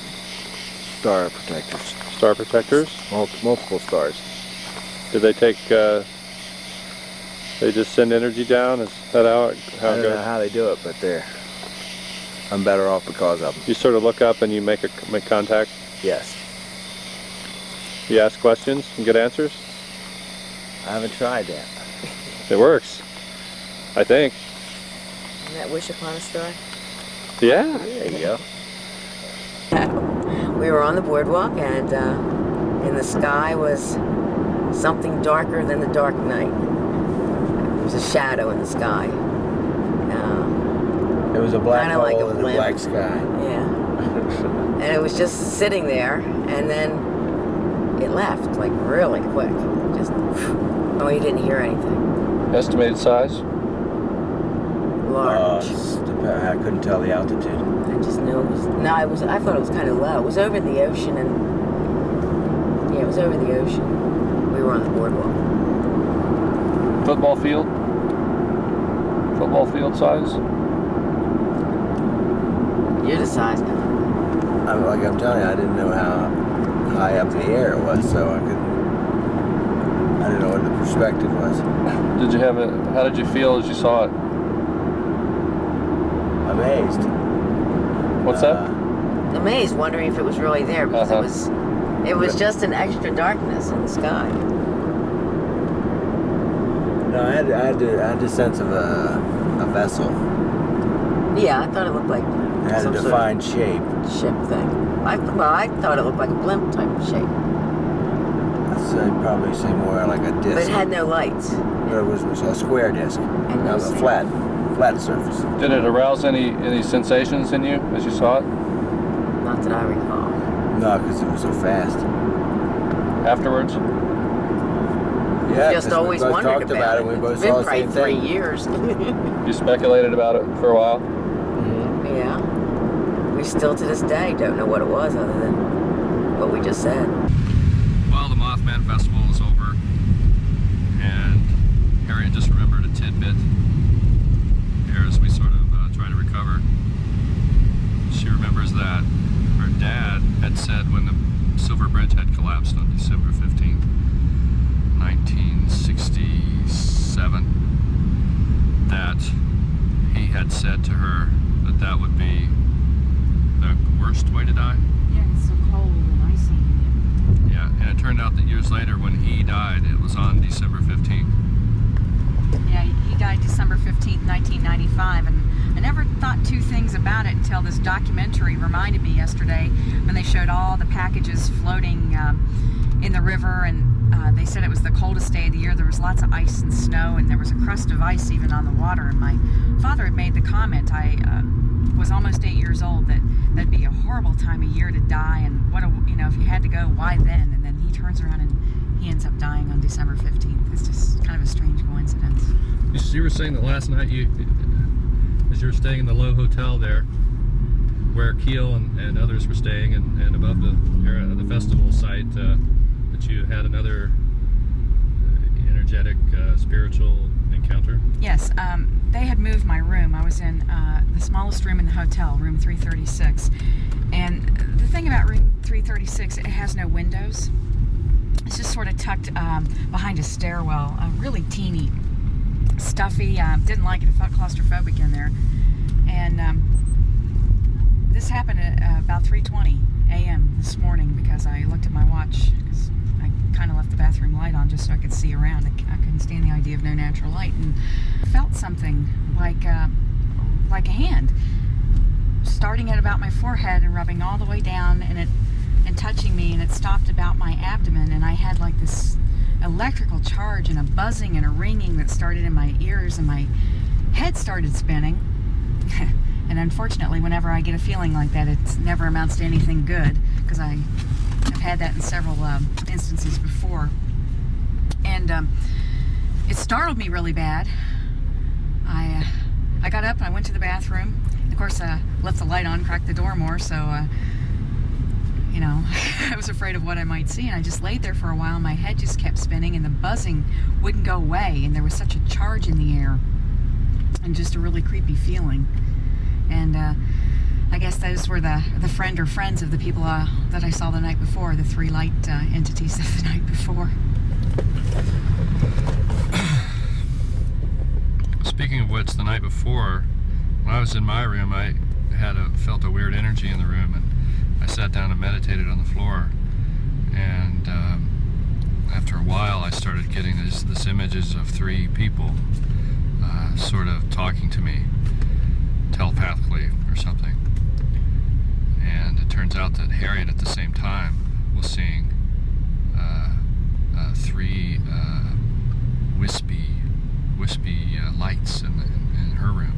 star protectors. Star protectors? Multiple stars. Do they take, they just send energy down? Is that how it I don't know how they do it, but I'm better off because of them. You sort of look up and you make contact? Yes. You ask questions and get answers? I haven't tried that. It works, I think. Isn't that Wish Upon a Star? Yeah. There you go. We were on the boardwalk, and in the sky was something darker than the dark night. There was a shadow in the sky. It was a black Kinda hole like a in the blimp. black sky. Yeah. And it was just sitting there, and then it left, like really quick. Just, oh, you didn't hear anything. Estimated size? Large. I couldn't tell the altitude. I just knew it was, I thought it was kind of low. It was over the ocean, and yeah, it was over the ocean. We were on the boardwalk. Football field? Football field size? You're the size guy. Like I'm telling you, I didn't know how high up in the air it was, so I didn't know what the perspective was. Did you have it? How did you feel as you saw it? Amazed. What's that? Amazed, wondering if it was really there, because it was just an extra darkness in the sky. No, I had the sense of a vessel. Yeah, I thought it looked like It had a some sort of defined shape. ship thing. I thought it looked like a blimp type of shape. I'd probably say more like a disc. But it had no lights. But it was a square disc. And Not a flat surface. Did it arouse any sensations in you as you saw it? Not that I recall. No, because it was so fast. Afterwards? Yeah, Just always we both wondered talked about it. We both It's saw been the probably same 3 thing. years. You speculated about it for a while? Yeah. We still to this day don't know what it was other than what we just said. Well, the Mothman Festival is over, and Harriet just remembered a tidbit here as we sort of try to recover. She remembers that her dad had said when the Silver Bridge had collapsed on December 15th, 1967 that he had said to her that that would be the worst way to die. Yeah, it's so cold and icy. Yeah, and it turned out that years later when he died, it was on December 15th. Yeah, he died December 15th, 1995, and I never thought two things about it until this documentary reminded me yesterday when they showed all the packages floating in the river, and they said it was the coldest day of the year. There was lots of ice and snow, and there was a crust of ice even on the water, and my father had made the comment, I was almost 8 years old, that that'd be a horrible time of year to die, and what a, you know, if you had to go, why then? And then he turns around and he ends up dying on December 15th. It's just kind of a strange coincidence. You were saying that last night, as you were staying in the Low Hotel there, where Keel and others were staying, and above the festival site, that you had another energetic, spiritual encounter? Yes, they had moved my room. I was in the smallest room in the hotel, room 336. And the thing about room 336, it has no windows. It's just sort of tucked behind a stairwell, really teeny, stuffy. Didn't like it. It felt claustrophobic in there. And this happened at about 3:20 a.m. this morning because I looked at my watch because I kind of left the bathroom light on just so I could see around. I couldn't stand the idea of no natural light, and felt something like a hand starting at about my forehead and rubbing all the way down and touching me, and it stopped about my abdomen, and I had like this electrical charge and a buzzing and a ringing that started in my ears, and my head started spinning. And unfortunately, whenever I get a feeling like that, it never amounts to anything good, because I've had that in several instances before. And it startled me really bad. I got up and I went to the bathroom. Of course, left the light on, cracked the door more, so you know, I was afraid of what I might see, and I just laid there for a while. My head just kept spinning, and the buzzing wouldn't go away, and there was such a charge in the air, and just a really creepy feeling. And I guess those were the friend or friends of the people that I saw the night before, the three light entities of the night before. Speaking of which, the night before, when I was in my room, I felt a weird energy in the room, and I sat down and meditated on the floor, and after a while I started getting this images of three people sort of talking to me telepathically or something. And it turns out that Harriet at the same time was seeing three wispy lights in her room.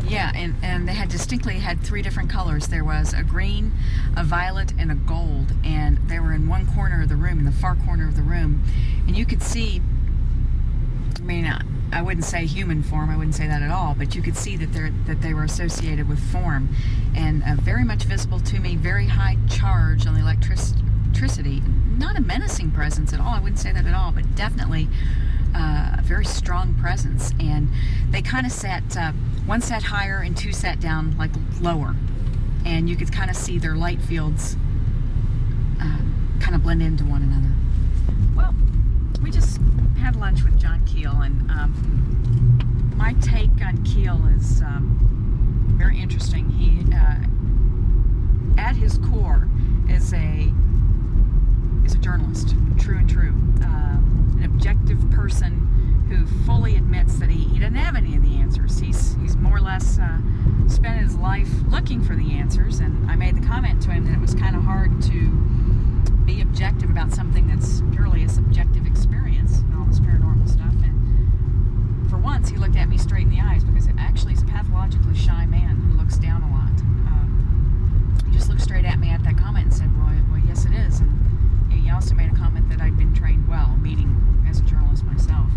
Yeah, and they had distinctly had three different colors. There was a green, a violet, and a gold, and they were in one corner of the room, in the far corner of the room, and you could see, I mean, I wouldn't say human form, I wouldn't say that at all, but you could see that they were associated with form, and very much visible to me, very high charge on the electricity. Not a menacing presence at all, I wouldn't say that at all, but definitely a very strong presence. And they kind of sat, one sat higher and two sat down like lower, and you could kind of see their light fields kind of blend into one another. Well, we just had lunch with John Keel, and my take on Keel is very interesting. He, at his core, is a journalist, true and true, an objective person who fully admits that he doesn't have any of the answers. He's more or less spent his life looking for the answers, and I made the comment to him that it was kind of hard to be objective about something that's purely a subjective experience and all this paranormal stuff. And for once, he looked at me straight in the eyes, because it actually is a pathologically shy man who looks down a lot. He just looked straight at me at that comment and said, well, yes it is. And he also made a comment that I'd been trained well, meaning as a journalist myself.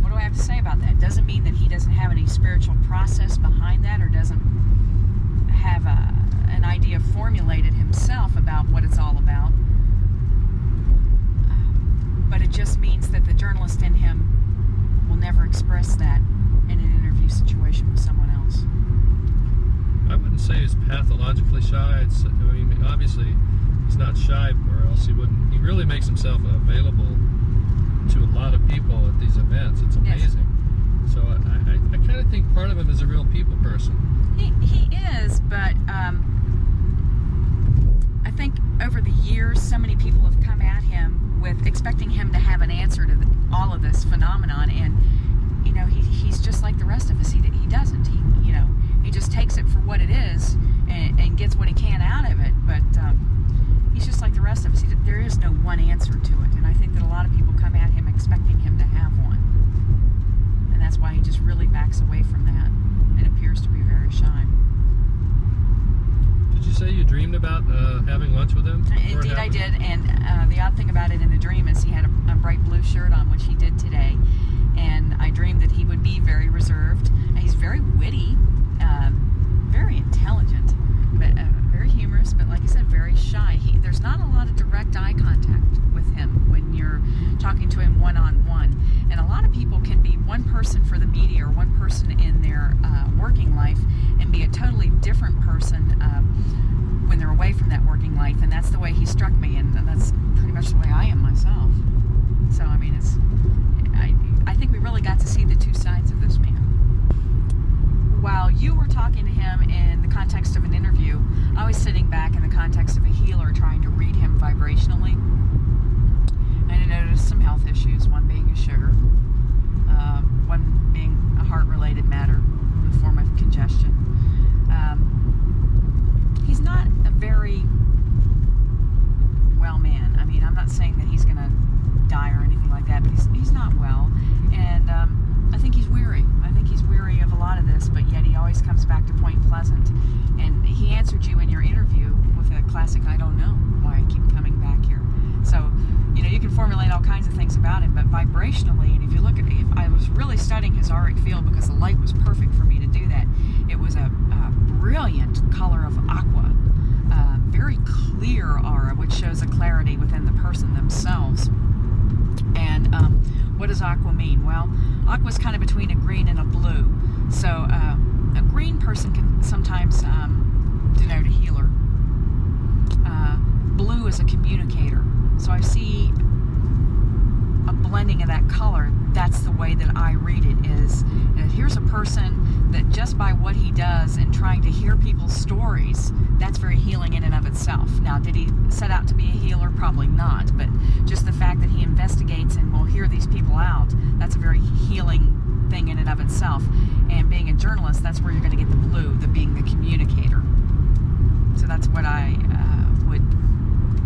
What do I have to say about that? Doesn't mean that he doesn't have any spiritual process behind that, or doesn't have an idea formulated himself about what it's all about. But it just means that the journalist in him will never express that in an interview situation with someone else. I wouldn't say he's pathologically shy. I mean, obviously, he's not shy, or else he wouldn't. He really makes himself available to a lot of people at these events. It's amazing. Yes. So I kind of think part of him is a real people person. He is, but I think over the years, so many people have come at him with expecting him to have an answer to all of this phenomenon, and you know, he's just like the rest of us. He doesn't. He just takes it for what it is and gets what he can out of it. But he's just like the rest of us. There is no one answer to it, and I think that a lot of people come at him expecting him to have one, and that's why he just really backs away from that and appears to be very shy. Did you say you dreamed about having lunch with him? Indeed, I did, and the odd thing about it in the dream is he had a bright blue shirt on, which he did today, and I dreamed that he would be very reserved. And he's very witty, very intelligent, but very humorous, but like I said, very shy. There's not a lot of direct eye contact with him when you're talking to him one-on-one, and a lot of people can be one person for the media or one person in their working life and be a totally different person when they're away from that working life, and that's the way he struck me, and that's pretty much the way I am myself. So I mean, I think we really got to see the two sides of this man. While you were talking to him in the context of an interview, I was sitting back in the context of a healer trying to read him vibrationally, and I noticed some health issues, one being his sugar, one being a heart-related matter in the form of congestion. He's not a very well man. I mean, I'm not saying that he's going to die or anything like that, but he's not well, and I think he's weary. I think he's weary of a lot of this, but yet he always comes back to Point Pleasant, and he answered you in your interview with a classic "I don't know why I keep coming back here." So, you know, you can formulate all kinds of things about him, but vibrationally, and if you look at it, I was really studying his auric field because the light was perfect for me to do that. It was a brilliant color of aqua, very clear aura, which shows a clarity within the person themselves. And what does aqua mean? Well, aqua is kind of between a green and a blue. So a green person can sometimes denote a healer. Blue is a communicator. So I see a blending of that color. That's the way that I read it is. Here's a person that just by what he does and trying to hear people's stories, that's very healing in and of itself. Now, did he set out to be a healer? Probably not, but just the fact that he investigates and will hear these people out, that's a very healing thing in and of itself. And being a journalist, that's where you're going to get the blue, the being the communicator. So that's what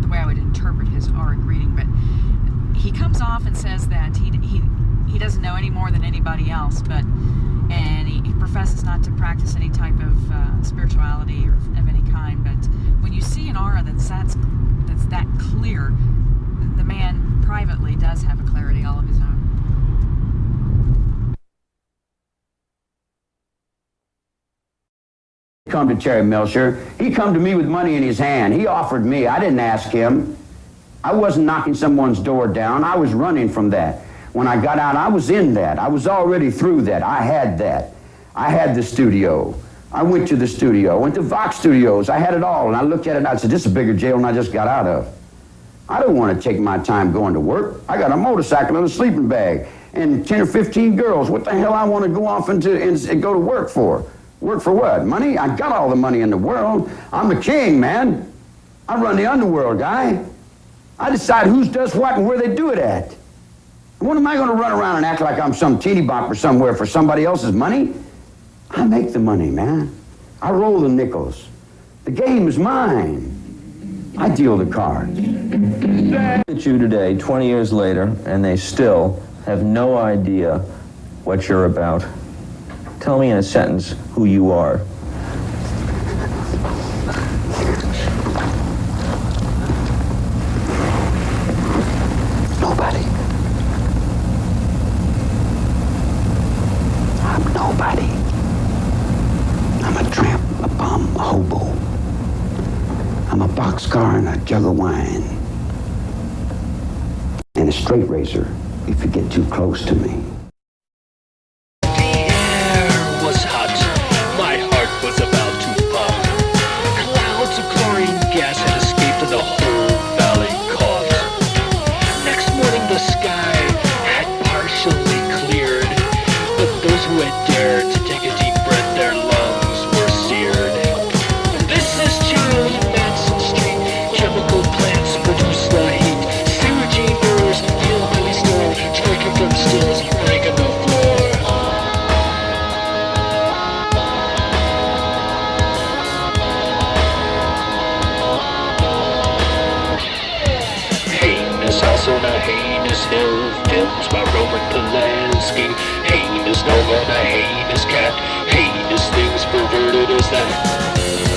the way I would interpret his auric reading. But he comes off and says that he doesn't know any more than anybody else, and he professes not to practice any type of spirituality or of any kind. But when you see an aura that's that clear, the man privately does have a clarity all of his own. Come to Terry Melcher. He come to me with money in his hand. He offered me. I didn't ask him. I wasn't knocking someone's door down. I was running from that. When I got out, I was in that. I was already through that. I had that. I had the studio. I went to the studio. I went to Vox Studios. I had it all. And I looked at it and I said, this is a bigger jail than I just got out of. I don't want to take my time going to work. I got a motorcycle and a sleeping bag and 10 or 15 girls. What the hell I want to go off and go to work for? Work for what? Money? I got all the money in the world. I'm the king, man. I run the underworld, guy. I decide who does what and where they do it at. What am I going to run around and act like I'm some teeny bopper somewhere for somebody else's money? I make the money, man. I roll the nickels. The game is mine. I deal the cards. At you today, 20 years later, and they still have no idea what you're about. Tell me in a sentence who you are. Nobody. I'm nobody. I'm a tramp, a bum, a hobo. I'm a boxcar and a jug of wine. And a straight razor if you get too close to me. The whole heinous house on a heinous hill. Films by Roman Polanski. Heinous dog on a heinous cat. Heinous things perverted as that.